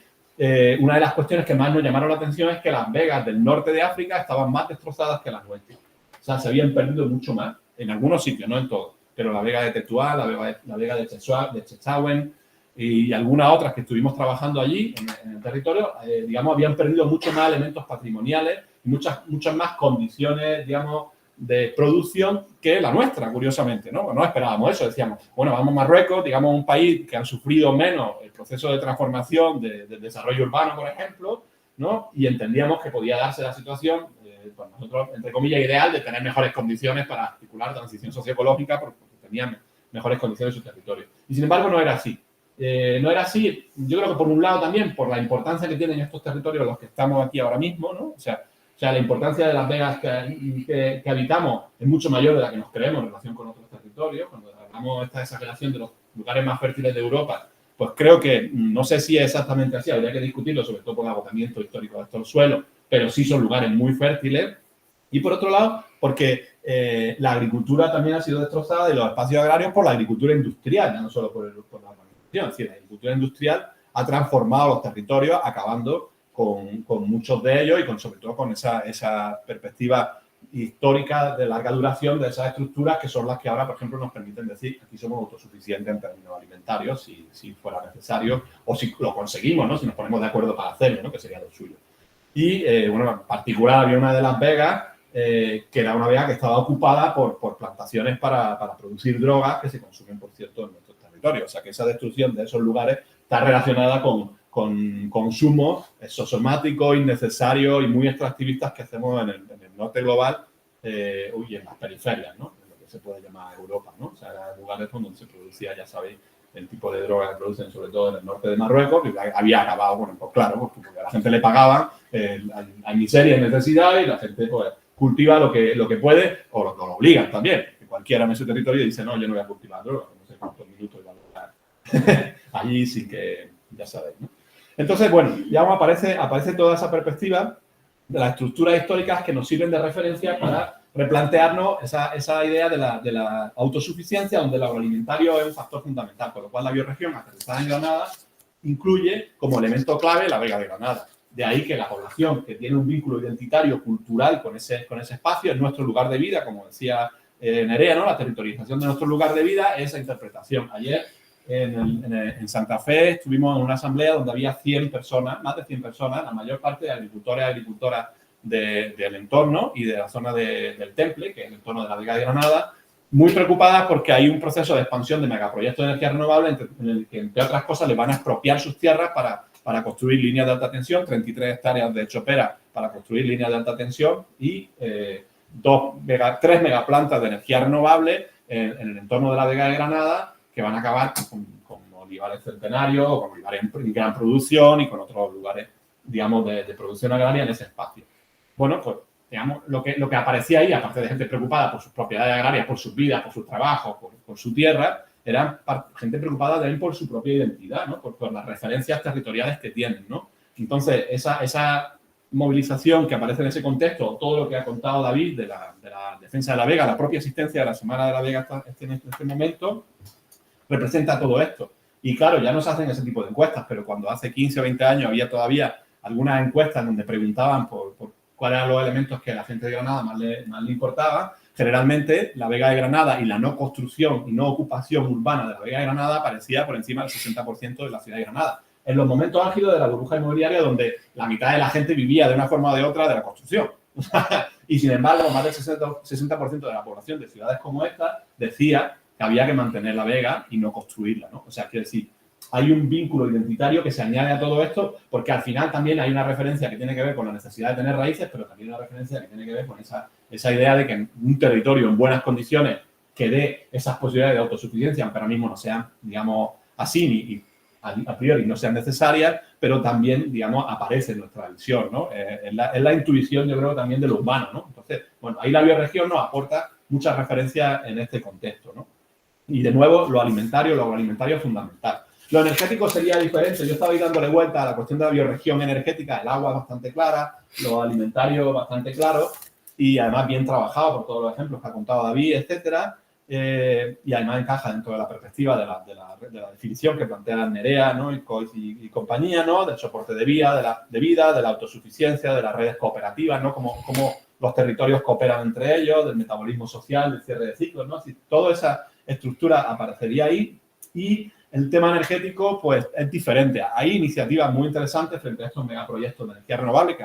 una de las cuestiones que más nos llamaron la atención es que las vegas del norte de África estaban más destrozadas que las nuestras. O sea, se habían perdido mucho más, en algunos sitios, no en todos, pero la vega de Tetuán, la vega de Chechauen y algunas otras que estuvimos trabajando allí en el territorio, digamos, habían perdido mucho más elementos patrimoniales y muchas más condiciones, digamos, de producción que la nuestra, curiosamente, ¿no? No esperábamos eso, decíamos, bueno, vamos a Marruecos, digamos, un país que ha sufrido menos el proceso de transformación del desarrollo urbano, por ejemplo, ¿no? Y entendíamos que podía darse la situación, pues nosotros, entre comillas, ideal de tener mejores condiciones para articular transición socioecológica porque tenían mejores condiciones en su territorio. Y sin embargo, no era así. No era así, yo creo que por un lado también, por la importancia que tienen estos territorios los que estamos aquí ahora mismo, ¿no? O sea, la importancia de las vegas que habitamos es mucho mayor de la que nos creemos en relación con otros territorios. Cuando hablamos de esta exageración de los lugares más fértiles de Europa, pues creo que no sé si es exactamente así, habría que discutirlo, sobre todo por el agotamiento histórico de estos suelos, pero sí son lugares muy fértiles. Y por otro lado, porque la agricultura también ha sido destrozada y los espacios agrarios por la agricultura industrial, ya no solo por la urbanización. Es decir, la agricultura industrial ha transformado los territorios, acabando con muchos de ellos y sobre todo con esa perspectiva histórica de larga duración de esas estructuras que son las que ahora, por ejemplo, nos permiten decir que aquí somos autosuficientes en términos alimentarios, si fuera necesario, o si lo conseguimos, ¿no? Si nos ponemos de acuerdo para hacerlo, ¿no? Que sería lo suyo. Y, bueno, en particular había una de Las Vegas, que era una vega que estaba ocupada por plantaciones para producir drogas que se consumen, por cierto, en nuestros territorios. O sea, que esa destrucción de esos lugares está relacionada con consumos exosomáticos, innecesarios y muy extractivistas que hacemos en el norte global y en las periferias, ¿no? En lo que se puede llamar Europa, ¿no? O sea, eran lugares donde se producía, ya sabéis, el tipo de drogas que producen sobre todo en el norte de Marruecos, que había acabado, bueno, pues claro, porque a la gente le pagaban, hay miseria y necesidad y la gente pues cultiva lo que puede o lo obligan también. Que cualquiera en ese territorio dice, no, yo no voy a cultivar drogas, no sé cuántos minutos iba a durar allí sin que, ya sabéis, ¿no? Entonces, bueno, ya aparece toda esa perspectiva de las estructuras históricas que nos sirven de referencia para replantearnos esa idea de la autosuficiencia, donde el agroalimentario es un factor fundamental, con lo cual la bioregión aterrizada en Granada incluye como elemento clave la Vega de Granada. De ahí que la población que tiene un vínculo identitario, cultural con ese espacio, es nuestro lugar de vida, como decía Nerea, ¿no? La territorialización de nuestro lugar de vida es esa interpretación. Ayer en Santa Fe estuvimos en una asamblea donde había 100 personas, más de 100 personas, la mayor parte de agricultores y agricultoras del entorno y de la zona del Temple, que es el entorno de la Vega de Granada, muy preocupadas porque hay un proceso de expansión de megaproyectos de energía renovable en el que, entre otras cosas, les van a expropiar sus tierras para construir líneas de alta tensión, 33 hectáreas de chopera para construir líneas de alta tensión y 3 megaplantas de energía renovable en el entorno de la Vega de Granada, que van a acabar con olivares centenarios o con olivares en gran producción y con otros lugares, digamos, de producción agraria en ese espacio. Bueno, pues, digamos, lo que aparecía ahí, aparte de gente preocupada por sus propiedades agrarias, por sus vidas, por sus trabajos, por su tierra, eran gente preocupada también por su propia identidad, ¿no? Por las referencias territoriales que tienen, ¿no? Entonces, esa movilización que aparece en ese contexto, todo lo que ha contado David de la defensa de la Vega, la propia existencia de la Semana de la Vega en este momento, representa todo esto. Y claro, ya no se hacen ese tipo de encuestas, pero cuando hace 15 o 20 años había todavía algunas encuestas donde preguntaban por cuáles eran los elementos que a la gente de Granada más le importaban, generalmente la Vega de Granada y la no construcción y no ocupación urbana de la Vega de Granada aparecía por encima del 60% de la ciudad de Granada. En los momentos álgidos de la burbuja inmobiliaria, donde la mitad de la gente vivía de una forma o de otra de la construcción. Y sin embargo, más del 60% de la población de ciudades como esta decía que había que mantener la Vega y no construirla, ¿no? O sea, quiero decir, hay un vínculo identitario que se añade a todo esto, porque al final también hay una referencia que tiene que ver con la necesidad de tener raíces, pero también una referencia que tiene que ver con esa idea de que en un territorio en buenas condiciones que dé esas posibilidades de autosuficiencia, aunque ahora mismo no sean, digamos, así ni a priori no sean necesarias, pero también, digamos, aparece en nuestra visión, ¿no? Es la intuición, yo creo, también de lo urbano, ¿no? Entonces, bueno, ahí la bioregión nos aporta muchas referencias en este contexto, ¿no? Y de nuevo, lo agroalimentario es fundamental. Lo energético sería diferente. Yo estaba ahí dándole vuelta a la cuestión de la bioregión energética. El agua es bastante clara, lo alimentario bastante claro y además bien trabajado por todos los ejemplos que ha contado David, etcétera. Y además encaja dentro de la perspectiva de la definición que plantea Nerea, ¿no? y compañía, ¿no? Del soporte de vida, de la autosuficiencia, de las redes cooperativas, ¿no? Como los territorios cooperan entre ellos, del metabolismo social, del cierre de ciclos, ¿no? Así, toda esa estructura aparecería ahí y el tema energético, pues, es diferente. Hay iniciativas muy interesantes frente a estos megaproyectos de energía renovable que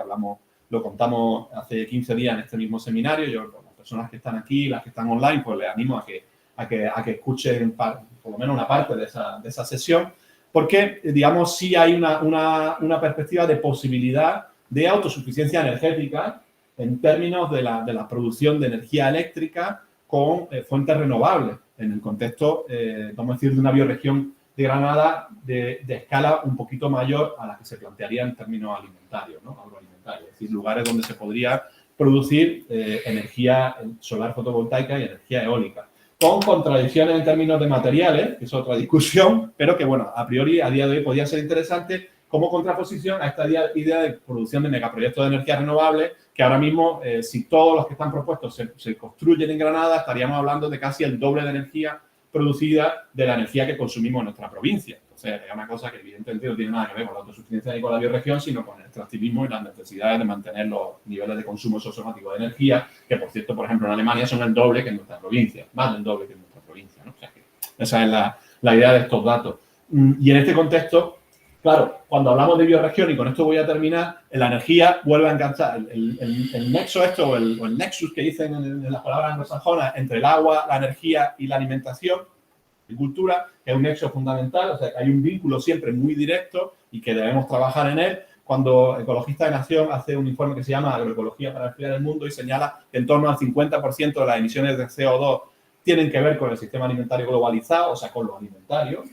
lo contamos hace 15 días en este mismo seminario. Yo, las personas que están aquí, las que están online, pues les animo a que escuchen por lo menos una parte de esa sesión, porque, digamos, sí hay una perspectiva de posibilidad de autosuficiencia energética en términos de la producción de energía eléctrica con fuentes renovables, en el contexto, vamos a decir, de una bioregión de Granada de escala un poquito mayor a la que se plantearía en términos alimentarios, ¿no? Agroalimentarios, es decir, lugares donde se podría producir energía solar fotovoltaica y energía eólica, con contradicciones en términos de materiales, que es otra discusión, pero que, bueno, a priori, a día de hoy podría ser interesante como contraposición a esta idea de producción de megaproyectos de energía renovable, que ahora mismo, si todos los que están propuestos se construyen en Granada, estaríamos hablando de casi el doble de energía producida de la energía que consumimos en nuestra provincia. Entonces, es una cosa que evidentemente no tiene nada que ver con la autosuficiencia ni con la bioregión, sino con el extractivismo y las necesidades de mantener los niveles de consumo sociomático de energía, que, por cierto, por ejemplo, en Alemania son el doble que en nuestra provincia, más del doble que en nuestra provincia, ¿no? O sea, que esa es la idea de estos datos. Y en este contexto, claro, cuando hablamos de bioregión, y con esto voy a terminar, la energía vuelve a enganchar el nexo o el nexus que dicen en las palabras anglosajonas entre el agua, la energía y la alimentación, agricultura, que es un nexo fundamental, o sea, que hay un vínculo siempre muy directo y que debemos trabajar en él. Cuando Ecologistas de Nación hace un informe que se llama Agroecología para enfriar el mundo y señala que en torno al 50% de las emisiones de CO2 tienen que ver con el sistema alimentario globalizado, o sea, con lo alimentario.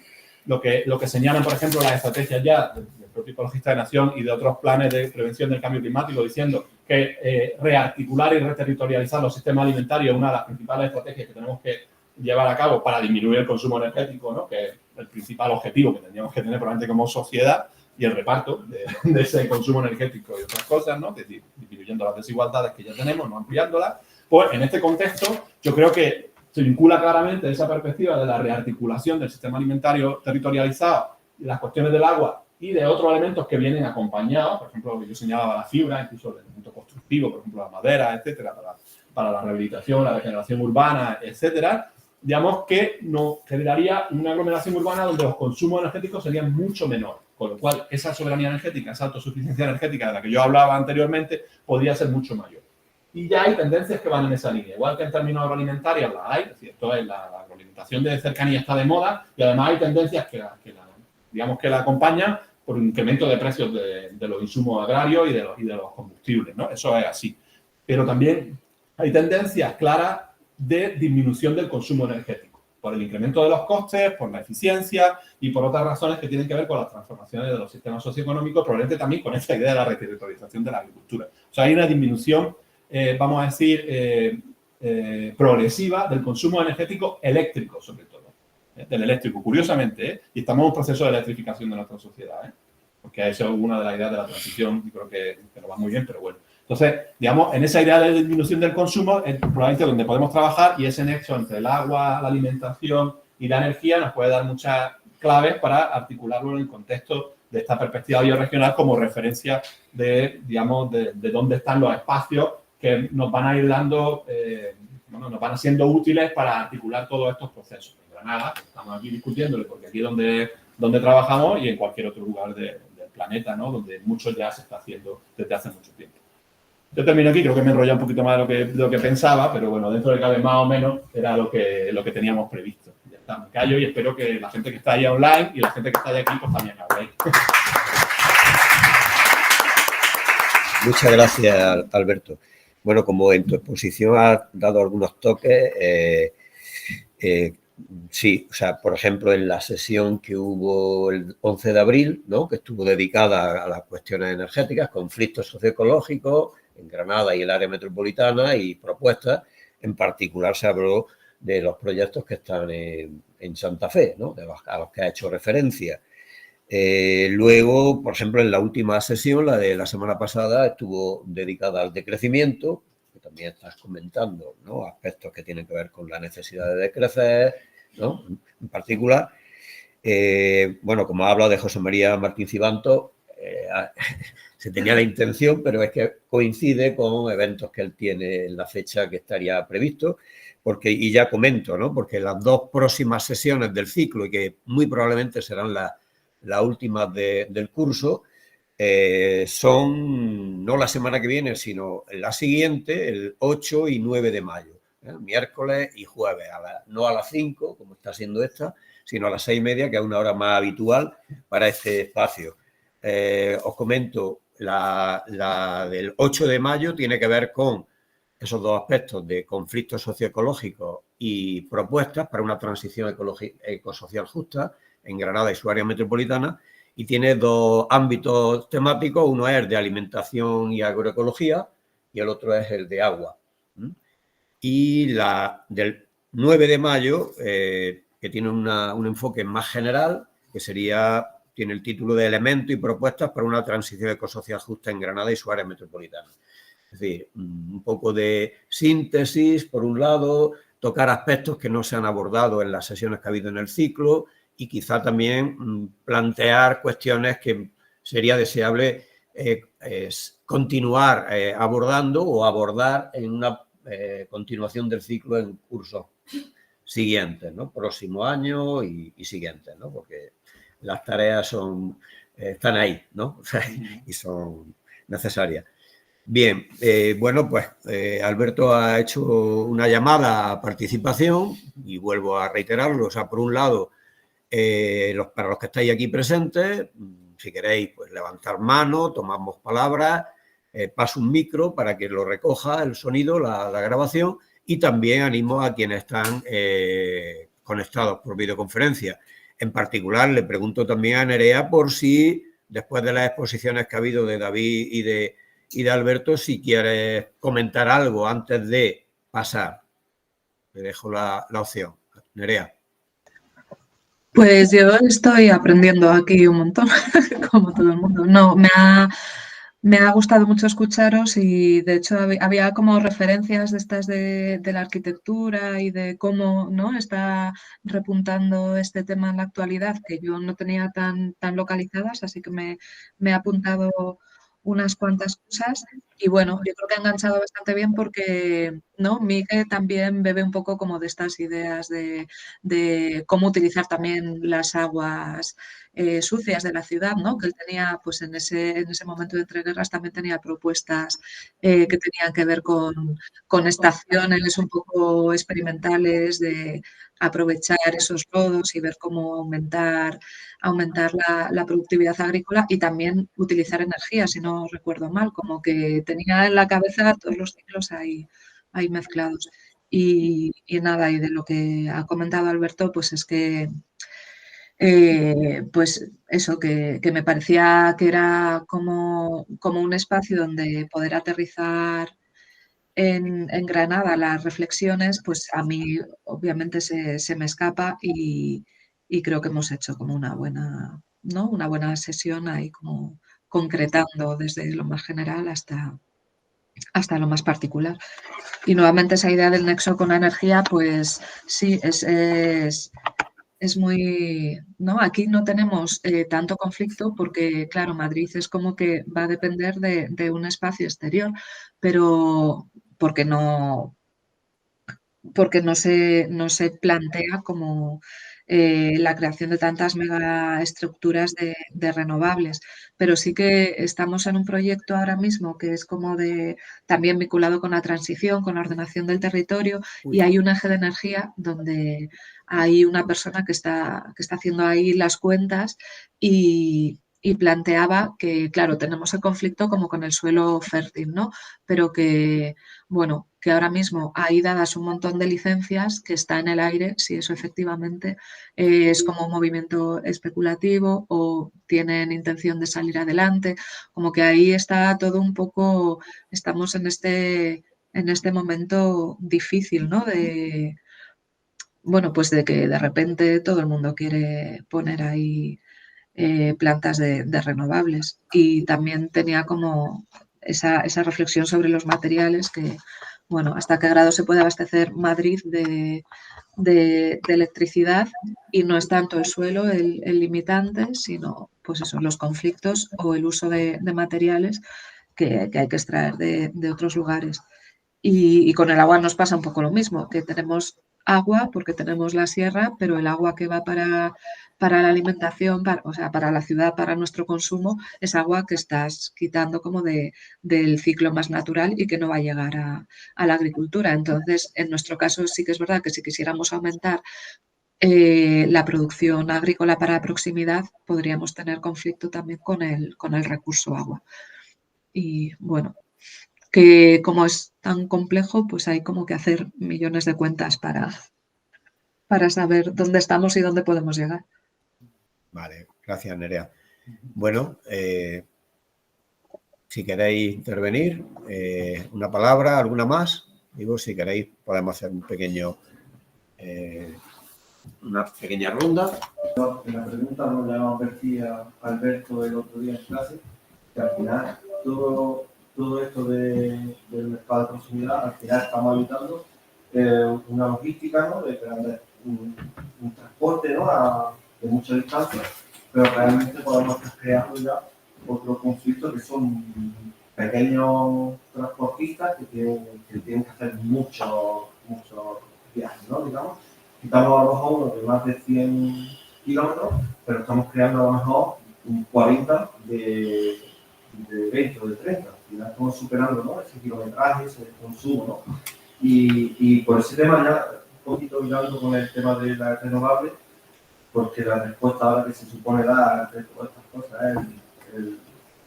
Lo que señalan, por ejemplo, las estrategias ya del propio Ecologista de Nación y de otros planes de prevención del cambio climático, diciendo que rearticular y reterritorializar los sistemas alimentarios es una de las principales estrategias que tenemos que llevar a cabo para disminuir el consumo energético, ¿no? Que es el principal objetivo que tendríamos que tener probablemente como sociedad, y el reparto de ese consumo energético y otras cosas, ¿no? Es decir, disminuyendo las desigualdades que ya tenemos, no ampliándolas. Pues en este contexto yo creo que se vincula claramente esa perspectiva de la rearticulación del sistema alimentario territorializado y las cuestiones del agua y de otros elementos que vienen acompañados, por ejemplo, lo que yo señalaba, la fibra, incluso el elemento constructivo, por ejemplo, la madera, etcétera, para la rehabilitación, la regeneración urbana, etcétera. Digamos que nos generaría una aglomeración urbana donde los consumos energéticos serían mucho menores, con lo cual esa soberanía energética, esa autosuficiencia energética de la que yo hablaba anteriormente, podría ser mucho mayor. Y ya hay tendencias que van en esa línea, igual que en términos agroalimentarios las hay, es decir, esto es la agroalimentación de cercanía está de moda, y además hay tendencias que la acompañan por un incremento de precios de los insumos agrarios y de los combustibles, ¿no? Eso es así. Pero también hay tendencias claras de disminución del consumo energético, por el incremento de los costes, por la eficiencia y por otras razones que tienen que ver con las transformaciones de los sistemas socioeconómicos, probablemente también con esta idea de la reterritorialización de la agricultura. O sea, hay una disminución, vamos a decir, progresiva del consumo energético eléctrico, sobre todo, del eléctrico, curiosamente, y estamos en un proceso de electrificación de nuestra sociedad, porque eso es una de las ideas de la transición, y creo que nos va muy bien, pero bueno. Entonces, digamos, en esa idea de disminución del consumo es probablemente donde podemos trabajar, y ese nexo entre el agua, la alimentación y la energía nos puede dar muchas claves para articularlo en el contexto de esta perspectiva bioregional como referencia de, digamos, de dónde están los espacios que nos van a ir dando, nos van siendo útiles para articular todos estos procesos. En Granada, estamos aquí discutiéndolo porque aquí es donde trabajamos, y en cualquier otro lugar del planeta, ¿no? Donde mucho ya se está haciendo desde hace mucho tiempo. Yo termino aquí, creo que me he enrollado un poquito más de lo que pensaba, pero bueno, dentro de cabe más o menos era lo que teníamos previsto. Ya está, me callo y espero que la gente que está ahí online y la gente que está ahí aquí, pues también hable. Muchas gracias, Alberto. Bueno, como en tu exposición has dado algunos toques, sí, o sea, por ejemplo, en la sesión que hubo el 11 de abril, ¿no?, que estuvo dedicada a las cuestiones energéticas, conflictos socioecológicos en Granada y el área metropolitana y propuestas, en particular se habló de los proyectos que están en Santa Fe, ¿no?, a los que ha hecho referencia. Luego, por ejemplo, en la última sesión, la de la semana pasada, estuvo dedicada al decrecimiento, que también estás comentando, ¿no?, aspectos que tienen que ver con la necesidad de decrecer, ¿no?, en particular. Bueno, como ha hablado de José María Martín Cibantos, se tenía la intención, pero es que coincide con eventos que él tiene en la fecha que estaría previsto, y ya comento, ¿no?, porque las dos próximas sesiones del ciclo, y que muy probablemente serán las últimas del curso, son no la semana que viene, sino la siguiente, el 8 y 9 de mayo, miércoles y jueves, no a las 5, como está siendo esta, sino a las 6:30, que es una hora más habitual para este espacio. Os comento, la del 8 de mayo tiene que ver con esos dos aspectos de conflictos socioecológicos y propuestas para una transición ecosocial justa en Granada y su área metropolitana, y tiene dos ámbitos temáticos. Uno es el de alimentación y agroecología y el otro es el de agua. Y la del 9 de mayo, que tiene un enfoque más general, que tiene el título de Elementos y propuestas para una transición ecosocial justa en Granada y su área metropolitana. Es decir, un poco de síntesis, por un lado, tocar aspectos que no se han abordado en las sesiones que ha habido en el ciclo y quizá también plantear cuestiones que sería deseable continuar abordando o abordar en una continuación del ciclo en cursos siguientes, ¿no? Próximo año y siguientes, ¿no? Porque las tareas están ahí, ¿no? Y son necesarias. Bien, bueno, pues Alberto ha hecho una llamada a participación y vuelvo a reiterarlo. O sea, por un lado, para los que estáis aquí presentes, si queréis pues levantar mano, tomamos palabras, paso un micro para que lo recoja el sonido, la grabación, y también animo a quienes están conectados por videoconferencia. En particular, le pregunto también a Nerea por si, después de las exposiciones que ha habido de David y de Alberto, si quieres comentar algo antes de pasar. Le dejo la opción. Nerea. Pues yo estoy aprendiendo aquí un montón, como todo el mundo. No, me ha gustado mucho escucharos y de hecho había como referencias de estas de la arquitectura y de cómo, ¿no?, está repuntando este tema en la actualidad que yo no tenía tan localizadas, así que me he apuntado unas cuantas cosas y bueno, yo creo que ha enganchado bastante bien porque, ¿no?, Miguel también bebe un poco como de estas ideas de cómo utilizar también las aguas sucias de la ciudad, ¿no? Que él tenía, pues en ese momento de entreguerras también tenía propuestas que tenían que ver con estaciones un poco experimentales de aprovechar esos lodos y ver cómo aumentar la productividad agrícola y también utilizar energía, si no recuerdo mal, como que tenía en la cabeza todos los ciclos ahí mezclados. Y nada, y de lo que ha comentado Alberto, pues es que pues eso, que me parecía que era como un espacio donde poder aterrizar en Granada las reflexiones, pues a mí obviamente se me escapa y creo que hemos hecho como una buena, ¿no?, una buena sesión ahí como concretando desde lo más general hasta lo más particular. Y nuevamente esa idea del nexo con la energía, pues sí, es muy, ¿no? Aquí no tenemos tanto conflicto porque, claro, Madrid es como que va a depender de un espacio exterior, pero porque no se plantea como la creación de tantas megaestructuras de renovables. Pero sí que estamos en un proyecto ahora mismo que es como también vinculado con la transición, con la ordenación del territorio, y hay un eje de energía donde hay una persona que está haciendo ahí las cuentas y planteaba que, claro, tenemos el conflicto como con el suelo fértil, ¿no? Pero que, bueno, que ahora mismo hay dadas un montón de licencias que está en el aire si eso efectivamente es como un movimiento especulativo o tienen intención de salir adelante, como que ahí está todo un poco, estamos en este momento difícil, ¿no? Bueno, pues de que de repente todo el mundo quiere poner ahí plantas de renovables. Y también tenía como esa reflexión sobre los materiales que, bueno, hasta qué grado se puede abastecer Madrid de electricidad y no es tanto el suelo el limitante, sino pues eso, los conflictos o el uso de materiales que hay que extraer de otros lugares. Y con el agua nos pasa un poco lo mismo, que tenemos agua porque tenemos la sierra, pero el agua que va para la alimentación, o sea, para la ciudad, para nuestro consumo, es agua que estás quitando como del ciclo más natural y que no va a llegar a la agricultura. Entonces, en nuestro caso sí que es verdad que si quisiéramos aumentar la producción agrícola para proximidad, podríamos tener conflicto también con el recurso agua. Y bueno, que como es tan complejo, pues hay como que hacer millones de cuentas para saber dónde estamos y dónde podemos llegar. Vale, gracias, Nerea. Bueno, si queréis intervenir, una palabra, alguna más. Digo, si queréis, podemos hacer una pequeña ronda. La pregunta nos la advertía Alberto el otro día en clase, que al final todo esto del mercado de proximidad, al final estamos habitando una logística, ¿no?, de un transporte, ¿no?, de mucha distancia, pero realmente podemos estar creando ya otro conflicto que son pequeños transportistas que tienen que hacer muchos viajes, ¿no? Digamos, quitamos a lo mejor uno de más de 100 kilómetros, pero estamos creando a lo mejor un 40 de 20 o de 30. Al final estamos superando, ¿no?, ese kilometraje, ese consumo, ¿no? Y por ese tema ya un poquito mirando con el tema de las renovables, porque la respuesta ahora que se supone dar ante todas estas cosas es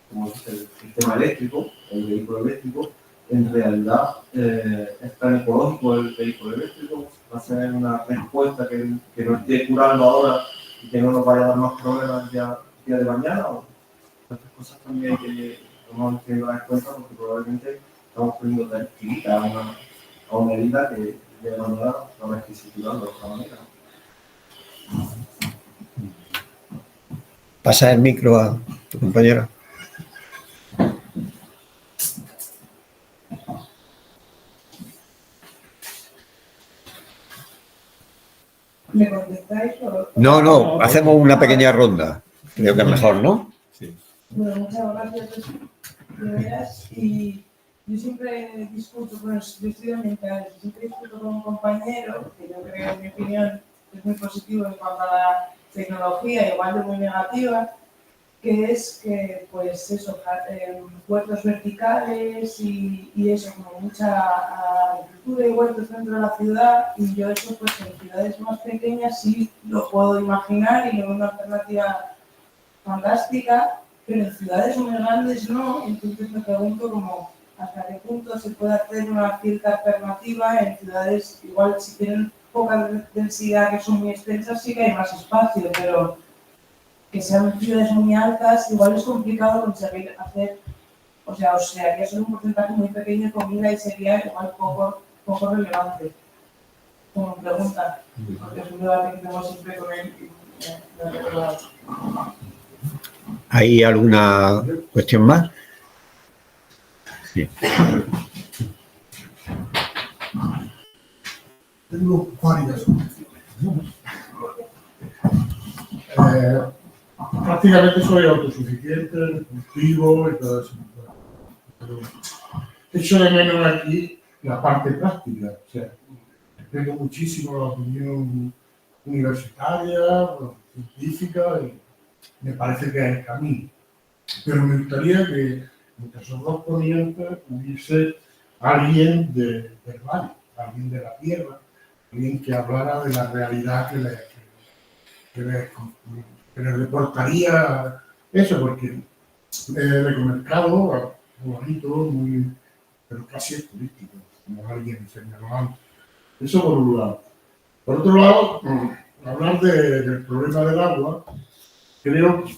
como dice, el sistema eléctrico, el vehículo eléctrico. En realidad es tan ecológico el vehículo eléctrico, va a ser una respuesta que nos esté curando ahora y que no nos vaya a dar más problemas día de mañana. Estas cosas también hay que tomar en cuenta, porque probablemente estamos poniendo tranquilidad a una herida que de manera no es que se curando de otra manera. Pasa el micro a tu compañera. ¿Me contestáis? No, hacemos una pequeña ronda. Creo que es mejor, ¿no? Sí. Bueno, muchas gracias, de veras. Y yo siempre discuto, bueno, yo estudio ambientales, siempre discuto con un compañero, que yo creo, en mi opinión, es muy positivo en cuanto a la tecnología, igual de muy negativa, que es que, pues eso, huertos verticales y eso, como mucha agricultura y huertos dentro de la ciudad, y yo eso, pues en ciudades más pequeñas sí lo puedo imaginar y es una alternativa fantástica, pero en ciudades muy grandes no. Entonces me pregunto como hasta qué punto se puede hacer una cierta alternativa en ciudades, igual si tienen poca densidad, que son muy extensas, sí que hay más espacio, pero que sean ciudades muy altas, igual es complicado conseguir hacer, o sea que es un porcentaje muy pequeño de comida y sería igual poco relevante. Como pregunta, porque es un debate que tengo siempre con él y me recuerda. ¿Hay alguna cuestión más? Sí. Tengo varias opciones. Prácticamente soy autosuficiente, cultivo y todo eso. Pero echo de menos aquí la parte práctica. O sea, tengo muchísimo la opinión universitaria, científica, y me parece que es el camino. Pero me gustaría que entre esos dos ponentes hubiese alguien del valle, alguien de la tierra, alguien que hablara de la realidad que le reportaría eso, porque el ecomercado es bonito, pero casi es político, como alguien señaló antes. Eso por un lado. Por otro lado, hablar del problema del agua, creo que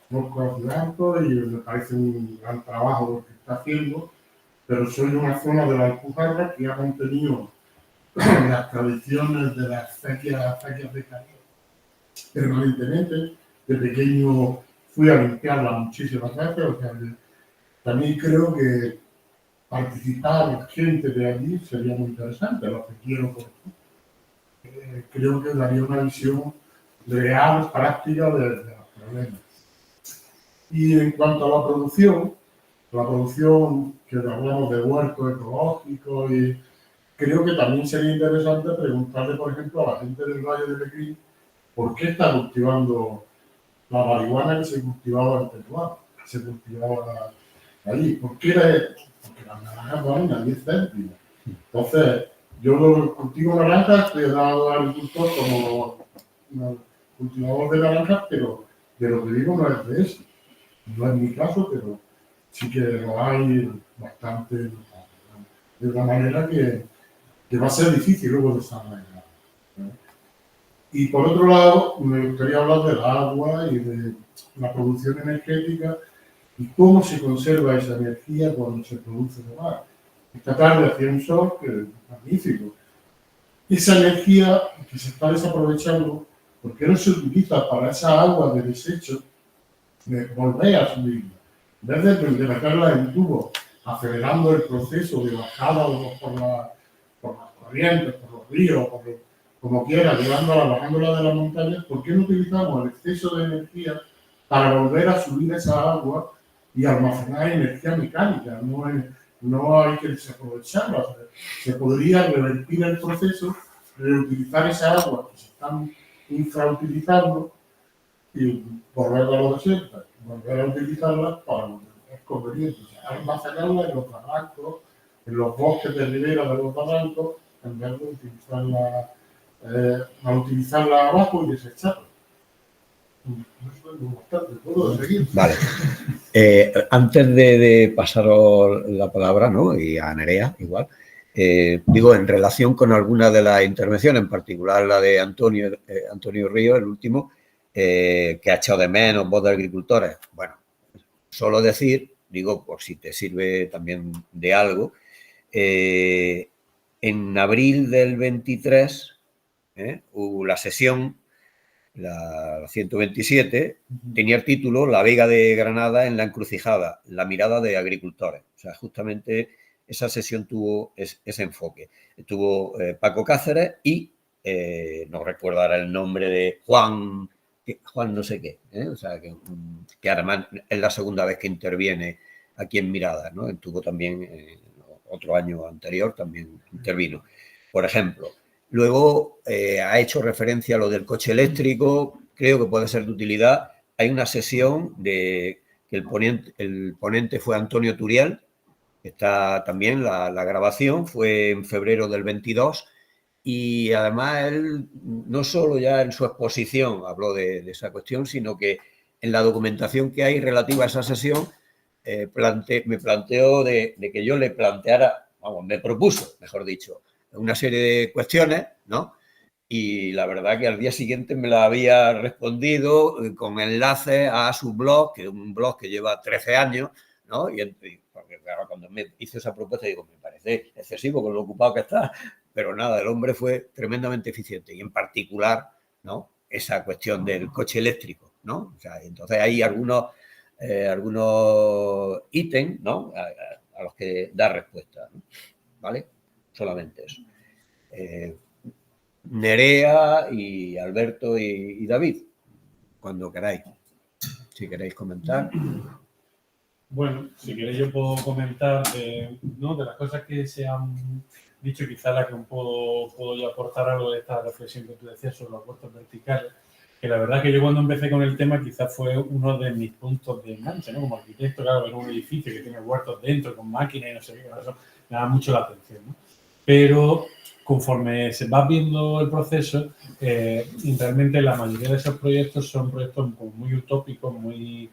conozco a y me parece un gran trabajo lo que está haciendo, pero soy de una zona de la Alpujarra que ha mantenido las tradiciones de las acequias de Caribe permanentemente. De pequeño fui a limpiarla muchísimas veces, o sea, también creo que participar gente de allí sería muy interesante, lo que quiero. Creo que daría una visión real, práctica de los problemas. Y en cuanto a la producción que hablamos de huertos ecológicos, y creo que también sería interesante preguntarle, por ejemplo, a la gente del Valle de Lecrín, ¿por qué está cultivando la marihuana que se cultivaba en Tetuán, que se cultivaba allí? Porque las naranjas valen a 10 céntimos. Entonces, yo cultivo naranjas, estoy dado al agricultor como cultivador de naranjas, pero de lo que digo no es de eso. No es mi caso, pero sí que lo hay bastante, de una manera que va a ser difícil luego desarrollar. Y por otro lado, me gustaría hablar del agua y de la producción energética y cómo se conserva esa energía cuando se produce el agua. Esta tarde hacía un sol que es magnífico. Esa energía que se está desaprovechando, ¿por qué no se utiliza para esa agua de desecho de volver a subir? En vez de meterla en tubo, acelerando el proceso de bajada por las corrientes, por los ríos, como quiera, llevándola, bajándola de las montañas, ¿por qué no utilizamos el exceso de energía para volver a subir esa agua y almacenar energía mecánica? No hay que desaprovecharla. O sea, se podría revertir el proceso, reutilizar esa agua que se están infrautilizando y volver a los desiertos, volver a utilizarla para lo que es conveniente. O sea, almacenarla en los barrancos, en los bosques de ribera de los barrancos, en vez de utilizarla abajo y desecharla. ¿Puedo seguir? Vale. Antes de pasaros la palabra, ¿no? Y a Nerea, igual, digo, en relación con alguna de las intervenciones, en particular la de Antonio Ríos, el último, que ha echado de menos voz de agricultores. Bueno, solo decir, digo, por si te sirve también de algo, en abril del 23 hubo la sesión, la 127, tenía el título La Vega de Granada en la encrucijada, la mirada de agricultores. O sea, justamente esa sesión tuvo ese enfoque. Estuvo Paco Cáceres y, no recuerdo ahora el nombre de Juan no sé qué, o sea, que además es la segunda vez que interviene aquí en Miradas, ¿no? Estuvo también otro año anterior, también intervino. Por ejemplo, luego ha hecho referencia a lo del coche eléctrico, creo que puede ser de utilidad. Hay una sesión que el ponente fue Antonio Turiel, está también la grabación, fue en febrero del 22, y además él no solo ya en su exposición habló de esa cuestión, sino que en la documentación que hay relativa a esa sesión me planteó de que yo le planteara, me propuso, mejor dicho, una serie de cuestiones, ¿no? Y la verdad que al día siguiente me la había respondido con enlaces a su blog, que es un blog que lleva 13 años, ¿no? Y porque claro, cuando me hizo esa propuesta digo, me parece excesivo con lo ocupado que está, pero nada, el hombre fue tremendamente eficiente y en particular, ¿no? Esa cuestión del coche eléctrico, ¿no? O sea, entonces hay algunos ítems, ¿no? A los que da respuesta, ¿no? ¿Vale? Solamente eso. Nerea y Alberto y David, cuando queráis. Si queréis comentar. Bueno, si queréis yo puedo comentar ¿no? de las cosas que se han dicho, quizá la que puedo yo aportar algo de esta reflexión que tú decías sobre los huertos verticales, que la verdad que yo cuando empecé con el tema quizás fue uno de mis puntos de enganche, ¿no? Como arquitecto, claro, ver un edificio que tiene huertos dentro, con máquinas y no sé qué, eso me da mucho la atención, ¿no? Pero conforme se va viendo el proceso, realmente la mayoría de esos proyectos son proyectos muy utópicos, muy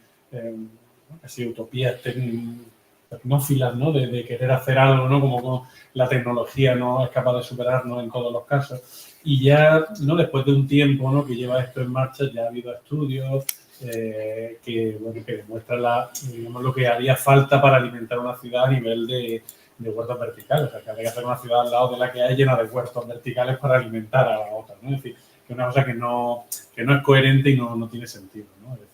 casi utopías tecnófilas, ¿no? De querer hacer algo, ¿no? Como la tecnología no es capaz de superarnos en todos los casos. Y ya, ¿no? Después de un tiempo, ¿no? Que lleva esto en marcha, ya ha habido estudios que demuestran digamos, lo que haría falta para alimentar una ciudad a nivel de huertos verticales. O sea, que habría que hacer una ciudad al lado de la que hay llena de huertos verticales para alimentar a la otra, ¿no? Es decir, que es una cosa que no es coherente y no tiene sentido, ¿no? Es decir,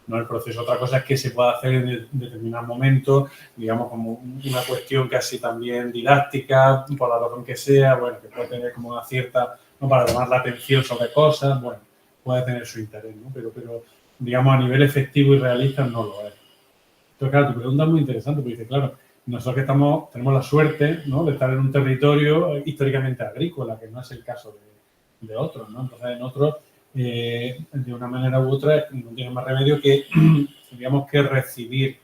no el proceso. Otra cosa es que se pueda hacer en determinados momentos, digamos, como una cuestión casi también didáctica, por la razón que sea, bueno, que puede tener como una cierta, ¿no? Para llamar la atención sobre cosas, bueno, puede tener su interés, ¿no? Pero digamos, a nivel efectivo y realista no lo es. Entonces, claro, tu pregunta es muy interesante, porque dice, claro, nosotros que tenemos la suerte, ¿no? De estar en un territorio históricamente agrícola, que no es el caso de otros, ¿no? Entonces, en otros, de una manera u otra, no tiene más remedio que, digamos, que recibir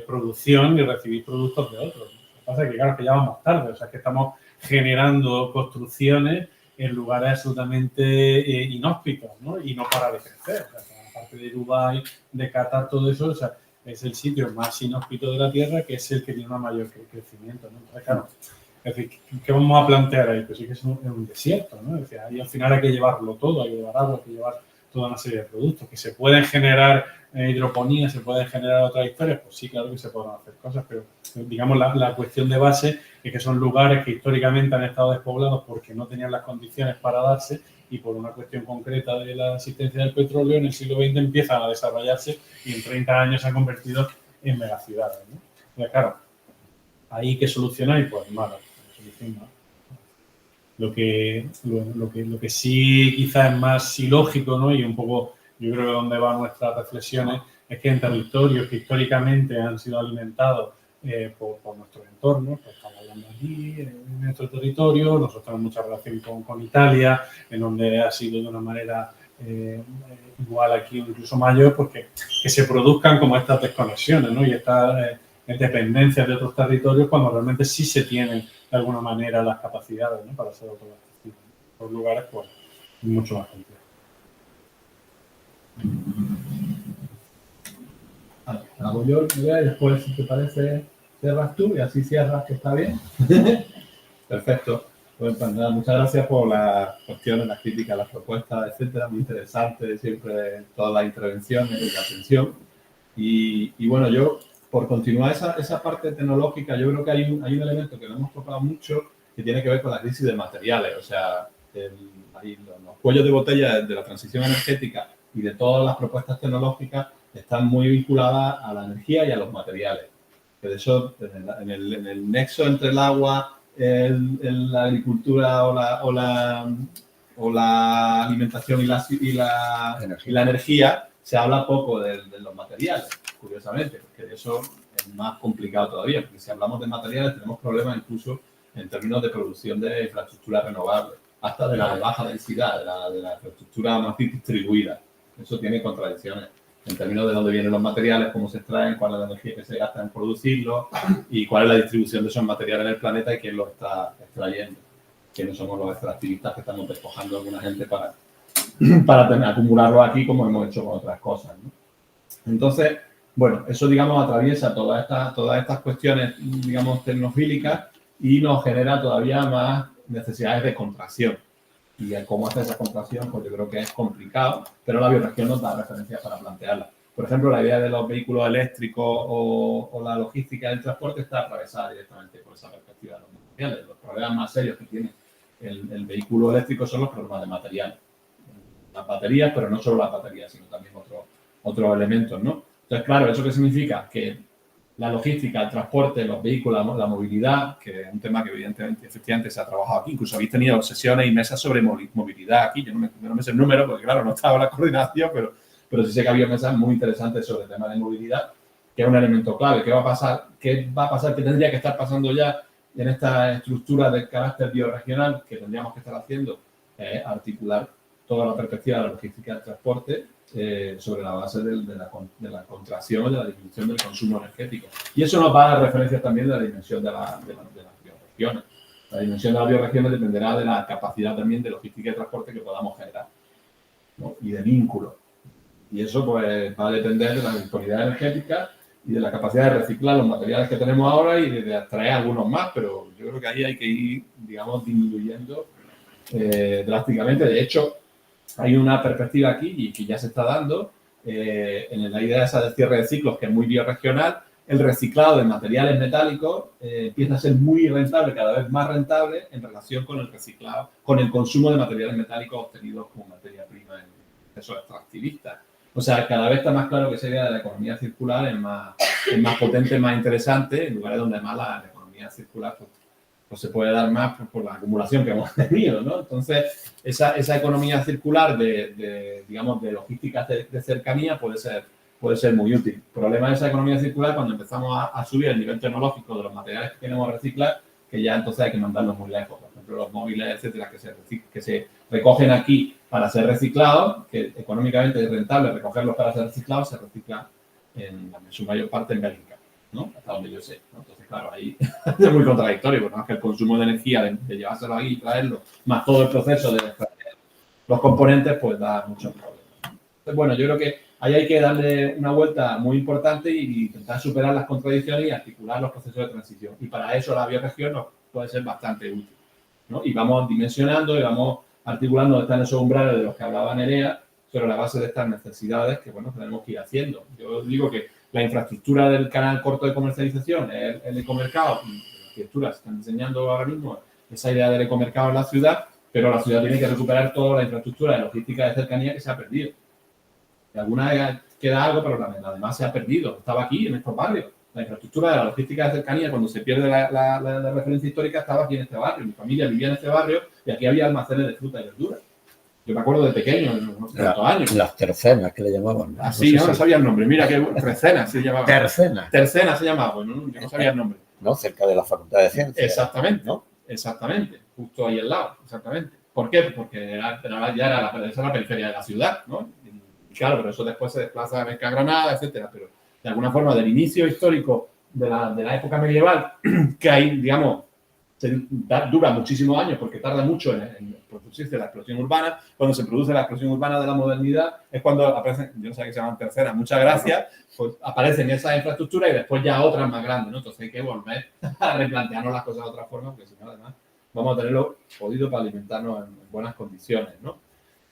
producción y recibir productos de otros. Lo que pasa es que, claro, que ya vamos tarde, o sea, que estamos generando construcciones en lugares absolutamente inhóspitos, ¿no? Y no para de crecer. O sea, aparte de Dubái, de Qatar, todo eso, o sea, es el sitio más inhóspito de la Tierra, que es el que tiene un mayor crecimiento, ¿no? Entonces, claro, es decir, ¿qué vamos a plantear ahí? Pues sí que es un desierto, ¿no? Es decir, ahí al final hay que llevarlo todo, hay que llevar agua, hay que llevar toda una serie de productos, que se pueden generar hidroponía, se pueden generar otras historias, pues sí, claro que se pueden hacer cosas, pero digamos la cuestión de base es que son lugares que históricamente han estado despoblados porque no tenían las condiciones para darse y por una cuestión concreta de la existencia del petróleo en el siglo XX empiezan a desarrollarse y en 30 años se han convertido en megaciudades, ¿no? Entonces, claro, ahí que solucionar y pues nada. Lo que sí quizás es más ilógico, ¿no? Y un poco, yo creo que donde van nuestras reflexiones, es que en territorios que históricamente han sido alimentados por nuestros entornos, pues estamos hablando aquí, en nuestro territorio, nosotros tenemos mucha relación con Italia, en donde ha sido de una manera igual aquí o incluso mayor, porque que se produzcan como estas desconexiones, ¿no? Y estas dependencias de otros territorios cuando realmente sí se tienen de alguna manera las capacidades, ¿no? Para ser autoabastecidos. En otros lugares, pues, mucho más complejo. Hago yo y después, si te parece, cierras tú y así cierras, que está bien. Perfecto. Pues nada, muchas gracias por las cuestiones, las críticas, las propuestas, etcétera. Muy interesante siempre todas las intervenciones y la atención. Y bueno, yo, por continuar esa parte tecnológica, yo creo que hay un elemento que no hemos tocado mucho que tiene que ver con la crisis de materiales. O sea, los cuellos de botella de la transición energética y de todas las propuestas tecnológicas están muy vinculadas a la energía y a los materiales. Que de hecho, en el nexo entre el agua, la agricultura o la alimentación y la energía, se habla poco de los materiales, curiosamente, porque eso es más complicado todavía, porque si hablamos de materiales tenemos problemas incluso en términos de producción de infraestructura renovable, hasta de la de baja densidad, de la infraestructura más distribuida. Eso tiene contradicciones en términos de dónde vienen los materiales, cómo se extraen, cuál es la energía que se gasta en producirlos y cuál es la distribución de esos materiales en el planeta y quién los está extrayendo. Quiénes somos los extractivistas que estamos despojando a alguna gente para acumularlos aquí como hemos hecho con otras cosas, ¿no? Entonces, bueno, eso, digamos, atraviesa todas estas cuestiones, digamos, tecnofílicas y nos genera todavía más necesidades de contracción. Y cómo hacer esa contracción, pues yo creo que es complicado, pero la biorregión nos da referencias para plantearla. Por ejemplo, la idea de los vehículos eléctricos o la logística del transporte está atravesada directamente por esa perspectiva de los materiales. Los problemas más serios que tiene el vehículo eléctrico son los problemas de material. Las baterías, pero no solo las baterías, sino también otros elementos, ¿no? Entonces, claro, ¿eso qué significa? Que la logística, el transporte, los vehículos, la movilidad, que es un tema que evidentemente, efectivamente, se ha trabajado aquí. Incluso habéis tenido sesiones y mesas sobre movilidad aquí. Yo no me sé el número, porque claro, no estaba la coordinación, pero sí sé que había mesas muy interesantes sobre el tema de movilidad, que es un elemento clave. ¿Qué va a pasar? ¿Qué tendría que estar pasando ya en esta estructura de carácter bioregional que tendríamos que estar haciendo? Articular toda la perspectiva de la logística del transporte sobre la base de la contracción, de la disminución del consumo energético. Y eso nos va a dar referencias también de la dimensión de las bioregiones. La dimensión de las bioregiones dependerá de la capacidad también de logística y transporte que podamos generar, ¿no? Y de vínculo. Y eso pues va a depender de la disponibilidad energética y de la capacidad de reciclar los materiales que tenemos ahora y de extraer algunos más, pero yo creo que ahí hay que ir, digamos, disminuyendo drásticamente. De hecho, hay una perspectiva aquí y que ya se está dando en la idea esa del cierre de ciclos, que es muy bioregional. El reciclado de materiales metálicicos empieza a ser muy rentable, cada vez más rentable en relación con el reciclado, con el consumo de materiales metálicos obtenidos como materia prima en procesos extractivistas. O sea, cada vez está más claro que esa idea de la economía circular es más potente, más interesante, en lugares donde más la economía circular pues se puede dar más por la acumulación que hemos tenido, ¿no? Entonces, esa economía circular digamos, de logística de cercanía puede ser muy útil. El problema de esa economía circular cuando empezamos a subir el nivel tecnológico de los materiales que queremos reciclar, que ya entonces hay que mandarlos muy lejos. Por ejemplo, los móviles, etcétera, que se recogen aquí para ser reciclados, que económicamente es rentable recogerlos para ser reciclados, se reciclan en su mayor parte en Bélgica, ¿no? Hasta donde yo sé, ¿no? Entonces, claro, ahí es muy contradictorio, porque más que el consumo de energía de llevárselo ahí y traerlo, más todo el proceso de extraer los componentes, pues da muchos problemas. Entonces, bueno, yo creo que ahí hay que darle una vuelta muy importante y intentar superar las contradicciones y articular los procesos de transición. Y para eso la bioregión nos puede ser bastante útil, ¿no? Y vamos dimensionando y vamos articulando, están esos umbrales de los que hablaba Nerea, sobre la base de estas necesidades que, bueno, tenemos que ir haciendo. Yo digo que la infraestructura del canal corto de comercialización es el ecomercado, y las arquitecturas están diseñando ahora mismo esa idea del ecomercado en la ciudad, pero la ciudad tiene que recuperar toda la infraestructura de logística de cercanía que se ha perdido. De alguna vez queda algo, pero además se ha perdido. Estaba aquí, en estos barrios. la infraestructura de la logística de cercanía, cuando se pierde la referencia histórica, estaba aquí en este barrio. Mi familia vivía en este barrio y aquí había almacenes de fruta y verdura. Yo me acuerdo de pequeño, no sé cuántos años. Las tercenas que le llamaban. Así, no sabía el nombre. Mira que tercenas se llamaba. Tercenas. Tercenas se llamaba, bueno, yo no sabía el nombre. No, cerca de la Facultad de Ciencias. Exactamente, ¿no? Exactamente, justo ahí al lado, exactamente. ¿Por qué? Porque ya era la periferia de la ciudad, ¿no? Y claro, pero eso después se desplaza a Mercagranada, etcétera. Pero de alguna forma, del inicio histórico de la época medieval, que hay, digamos, dura muchísimos años porque tarda mucho en producirse la explosión urbana. Cuando se produce la explosión urbana de la modernidad es cuando aparecen, yo no sé qué se llaman terceras, muchas gracias, pues aparecen esas infraestructuras y después ya otras más grandes, ¿no? Entonces hay que volver a replantearnos las cosas de otra forma porque si no, además, vamos a tenerlo jodido para alimentarnos en buenas condiciones, ¿no?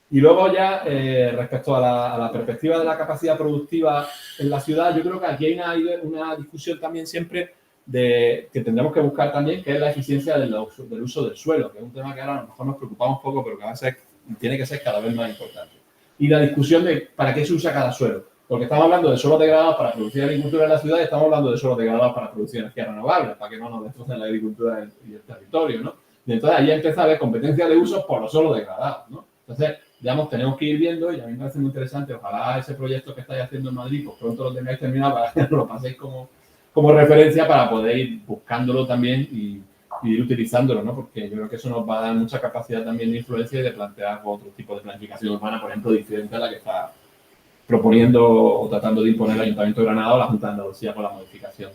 Y luego ya, respecto a la perspectiva de la capacidad productiva en la ciudad, yo creo que aquí hay una discusión también siempre que tendremos que buscar también, que es la eficiencia del uso del suelo, que es un tema que ahora a lo mejor nos preocupamos poco, pero que va a ser, tiene que ser cada vez más importante. Y la discusión de para qué se usa cada suelo. Porque estamos hablando de suelos degradados para producir agricultura en la ciudad y estamos hablando de suelos degradados para producir energía renovable, para que no nos destrocen la agricultura y el territorio, ¿no? Y entonces ahí empieza a haber competencia de uso por los suelos degradados, ¿no? Entonces, digamos, tenemos que ir viendo, y a mí me parece muy interesante, ojalá ese proyecto que estáis haciendo en Madrid, pues pronto lo tengáis terminado para que lo paséis como referencia para poder ir buscándolo también y ir utilizándolo, ¿no? Porque yo creo que eso nos va a dar mucha capacidad también de influencia y de plantear otro tipo de planificación urbana, por ejemplo, diferente a la que está proponiendo o tratando de imponer el Ayuntamiento de Granada o la Junta de Andalucía con la modificación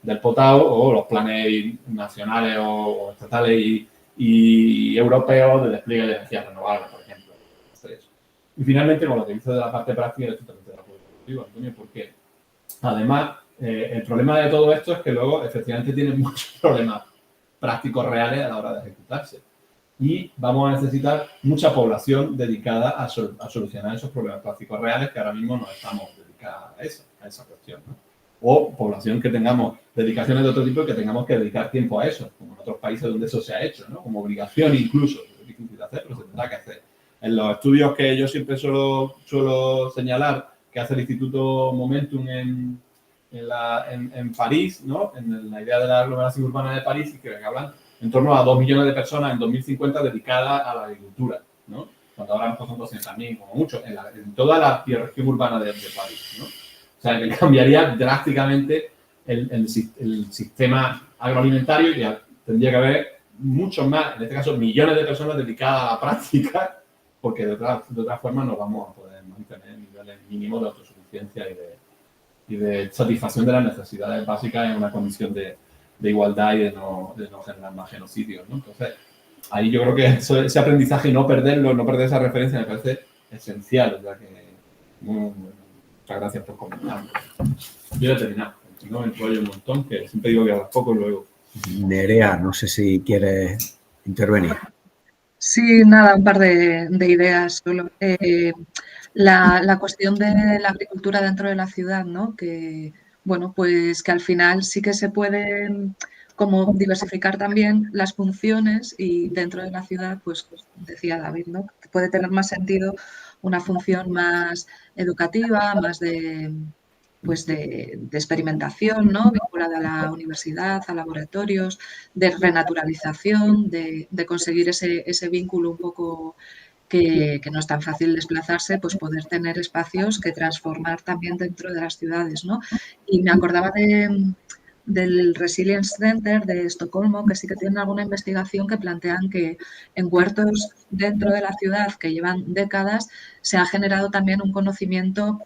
del POTAO o los planes nacionales o estatales y europeos de despliegue de energías renovables, por ejemplo. Y finalmente, con lo que dice de la parte práctica, estoy totalmente de acuerdo contigo, Antonio, porque además el problema de todo esto es que luego efectivamente tiene muchos problemas prácticos reales a la hora de ejecutarse. Y vamos a necesitar mucha población dedicada a solucionar esos problemas prácticos reales que ahora mismo no estamos dedicados a esa cuestión, ¿no? O población que tengamos dedicaciones de otro tipo y que tengamos que dedicar tiempo a eso, como en otros países donde eso se ha hecho, ¿no? Como obligación incluso. Es difícil hacer, pero se tendrá que hacer. En los estudios que yo siempre suelo señalar, que hace el Instituto Momentum en París, ¿no? En la idea de la aglomeración urbana de París, y que hablan en torno a 2 millones de personas en 2050 dedicadas a la agricultura, ¿no? Cuando ahora son 200.000, como mucho, en toda la bioregión urbana de París, ¿no? O sea, que cambiaría drásticamente el sistema agroalimentario y tendría que haber muchos más, en este caso millones de personas dedicadas a la práctica, porque de otra forma no vamos a poder mantener niveles mínimos de autosuficiencia y de satisfacción de las necesidades básicas en una condición de igualdad y de no generar más genocidios, ¿no? Entonces, ahí yo creo que ese aprendizaje y no perder esa referencia me parece esencial. O sea que, muchas gracias por comentar. Yo ya he terminado. No me enrollo un montón, que siempre digo que hablas poco y luego. Nerea, no sé si quieres intervenir. Sí, nada, un par de ideas solo. La cuestión de la agricultura dentro de la ciudad, ¿no? Que, bueno, pues que al final sí que se pueden como diversificar también las funciones y dentro de la ciudad, pues decía David, ¿no? Que puede tener más sentido una función más educativa, más de experimentación, ¿no? Vinculada a la universidad, a laboratorios, de renaturalización, de conseguir ese vínculo un poco que no es tan fácil desplazarse, pues poder tener espacios que transformar también dentro de las ciudades, ¿no? Y me acordaba del Resilience Center de Estocolmo, que sí que tienen alguna investigación que plantean que en huertos dentro de la ciudad que llevan décadas se ha generado también un conocimiento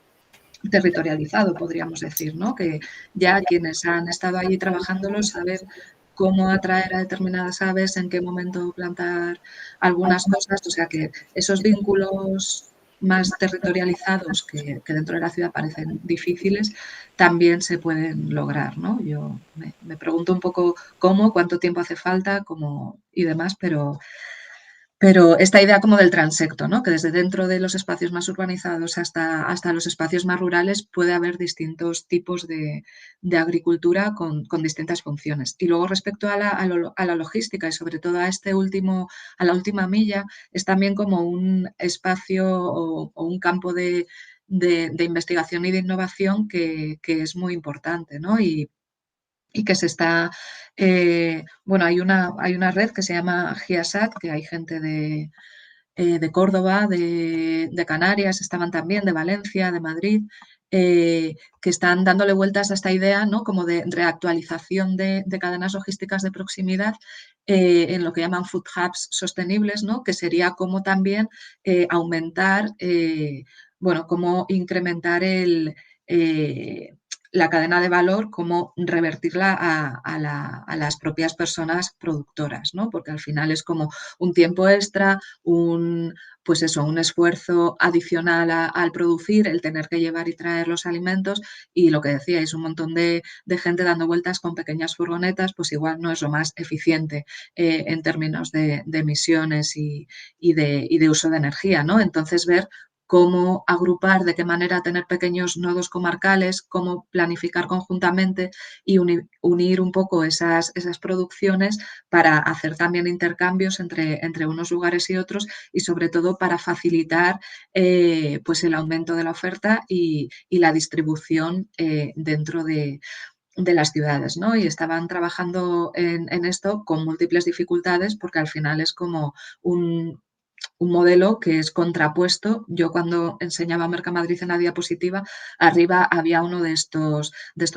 territorializado, podríamos decir, ¿no? Que ya quienes han estado allí trabajándolo saben cómo atraer a determinadas aves, en qué momento plantar algunas cosas, o sea que esos vínculos más territorializados que dentro de la ciudad parecen difíciles, también se pueden lograr, ¿no? Yo me pregunto un poco cómo, cuánto tiempo hace falta, cómo y demás, pero esta idea como del transecto, ¿no? Que desde dentro de los espacios más urbanizados hasta los espacios más rurales puede haber distintos tipos de agricultura con distintas funciones. Y luego respecto a la logística y sobre todo a la última milla, es también como un espacio o un campo de de investigación y de innovación que es muy importante, ¿no? Y que se está, bueno, hay una red que se llama GIASAT, que hay gente de Córdoba, de Canarias, estaban también, de Valencia, de Madrid, que están dándole vueltas a esta idea, ¿no? Como de reactualización de cadenas logísticas de proximidad en lo que llaman food hubs sostenibles, ¿no? Que sería como también aumentar, bueno, cómo incrementar la cadena de valor, cómo revertirla a las propias personas productoras, ¿no? Porque al final es como un tiempo extra, pues eso, un esfuerzo adicional al producir, el tener que llevar y traer los alimentos, y lo que decíais, un montón de gente dando vueltas con pequeñas furgonetas, pues igual no es lo más eficiente en términos de emisiones y de uso de energía, ¿no? Entonces ver cómo agrupar, de qué manera tener pequeños nodos comarcales, cómo planificar conjuntamente y unir un poco esas producciones para hacer también intercambios entre unos lugares y otros, y sobre todo para facilitar pues el aumento de la oferta y la distribución dentro de las ciudades, ¿no? Y estaban trabajando en esto con múltiples dificultades, porque al final es como un modelo que es contrapuesto. Yo cuando enseñaba Mercamadrid en la diapositiva, arriba había uno de estos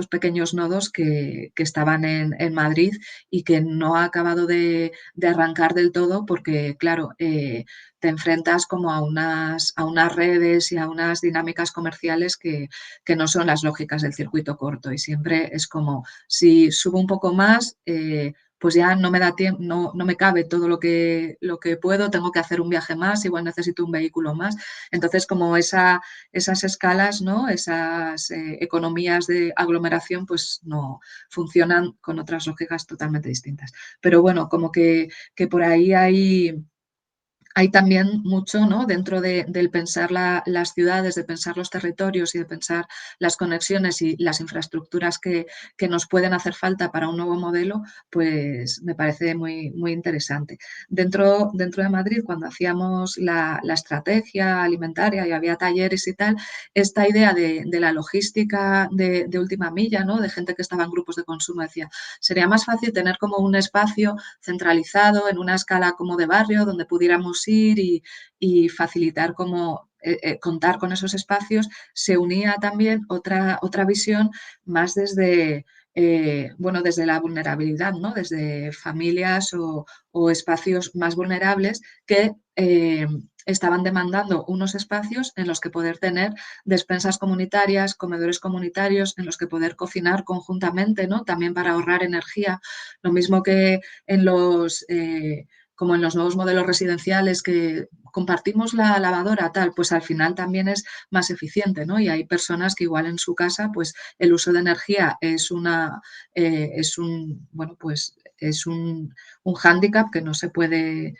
pequeños nodos que estaban en Madrid y que no ha acabado de arrancar del todo porque, claro, te enfrentas como a unas redes y a unas dinámicas comerciales que no son las lógicas del circuito corto, y siempre es como, si subo un poco más, pues ya no me da tiempo, no me cabe todo lo que puedo, tengo que hacer un viaje más, igual necesito un vehículo más. Entonces, como esas escalas, ¿no? Esas economías de aglomeración, pues no funcionan con otras lógicas totalmente distintas. Pero bueno, como que por ahí hay también mucho, ¿no? Dentro del pensar las ciudades, de pensar los territorios y de pensar las conexiones y las infraestructuras que nos pueden hacer falta para un nuevo modelo, pues me parece muy, muy interesante. Dentro de Madrid, cuando hacíamos la estrategia alimentaria y había talleres y tal, esta idea de la logística de última milla, ¿no? De gente que estaba en grupos de consumo, decía, sería más fácil tener como un espacio centralizado en una escala como de barrio donde pudiéramos ir y facilitar como contar con esos espacios. Se unía también otra visión más desde, bueno, desde la vulnerabilidad, ¿no? Desde familias o espacios más vulnerables que estaban demandando unos espacios en los que poder tener despensas comunitarias, comedores comunitarios, en los que poder cocinar conjuntamente, ¿no? También para ahorrar energía. Lo mismo que en como en los nuevos modelos residenciales, que compartimos la lavadora, tal, pues al final también es más eficiente, ¿no? Y hay personas que igual en su casa, pues el uso de energía es bueno, pues es un hándicap que no se puede,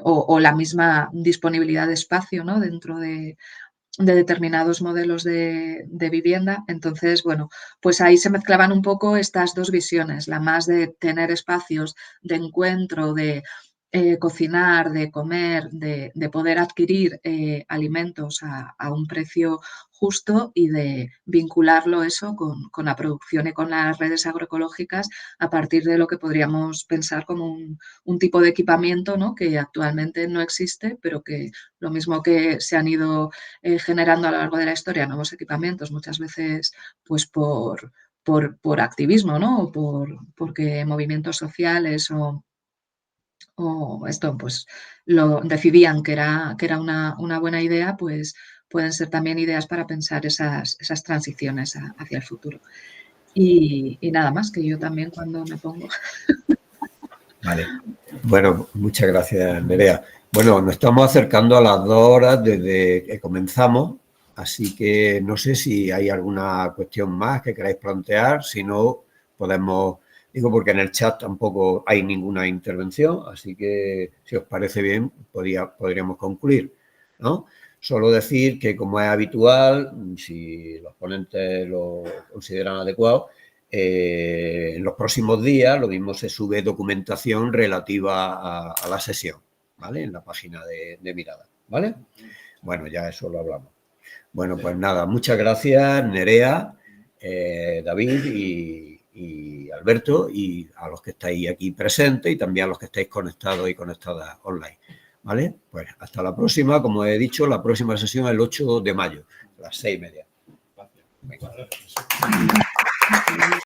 o la misma disponibilidad de espacio, ¿no? Dentro de determinados modelos de vivienda. Entonces, bueno, pues ahí se mezclaban un poco estas dos visiones, la más de tener espacios de encuentro, de cocinar, de comer, de poder adquirir alimentos a un precio justo, y de vincularlo eso con la producción y con las redes agroecológicas a partir de lo que podríamos pensar como un tipo de equipamiento, ¿no? Que actualmente no existe, pero que lo mismo que se han ido generando a lo largo de la historia nuevos equipamientos, muchas veces pues por activismo, ¿no? O porque movimientos sociales o esto pues lo decidían que era una buena idea, pues pueden ser también ideas para pensar esas transiciones hacia el futuro. Y nada más, que yo también cuando me pongo. Vale. Bueno, muchas gracias, Nerea. Bueno, nos estamos acercando a las 2 horas desde que comenzamos, así que no sé si hay alguna cuestión más que queráis plantear. Si no, podemos, digo porque en el chat tampoco hay ninguna intervención, así que si os parece bien, podríamos concluir, ¿no? Solo decir que, como es habitual, si los ponentes lo consideran adecuado, en los próximos días lo mismo se sube documentación relativa a la sesión, ¿vale? En la página de Mirada, ¿vale? Bueno, ya eso lo hablamos. Bueno, pues nada, muchas gracias, Nerea, David y Alberto, y a los que estáis aquí presentes y también a los que estáis conectados y conectadas online. ¿Vale? Pues hasta la próxima. Como he dicho, la próxima sesión es el 8 de mayo, a las 6:30. Gracias.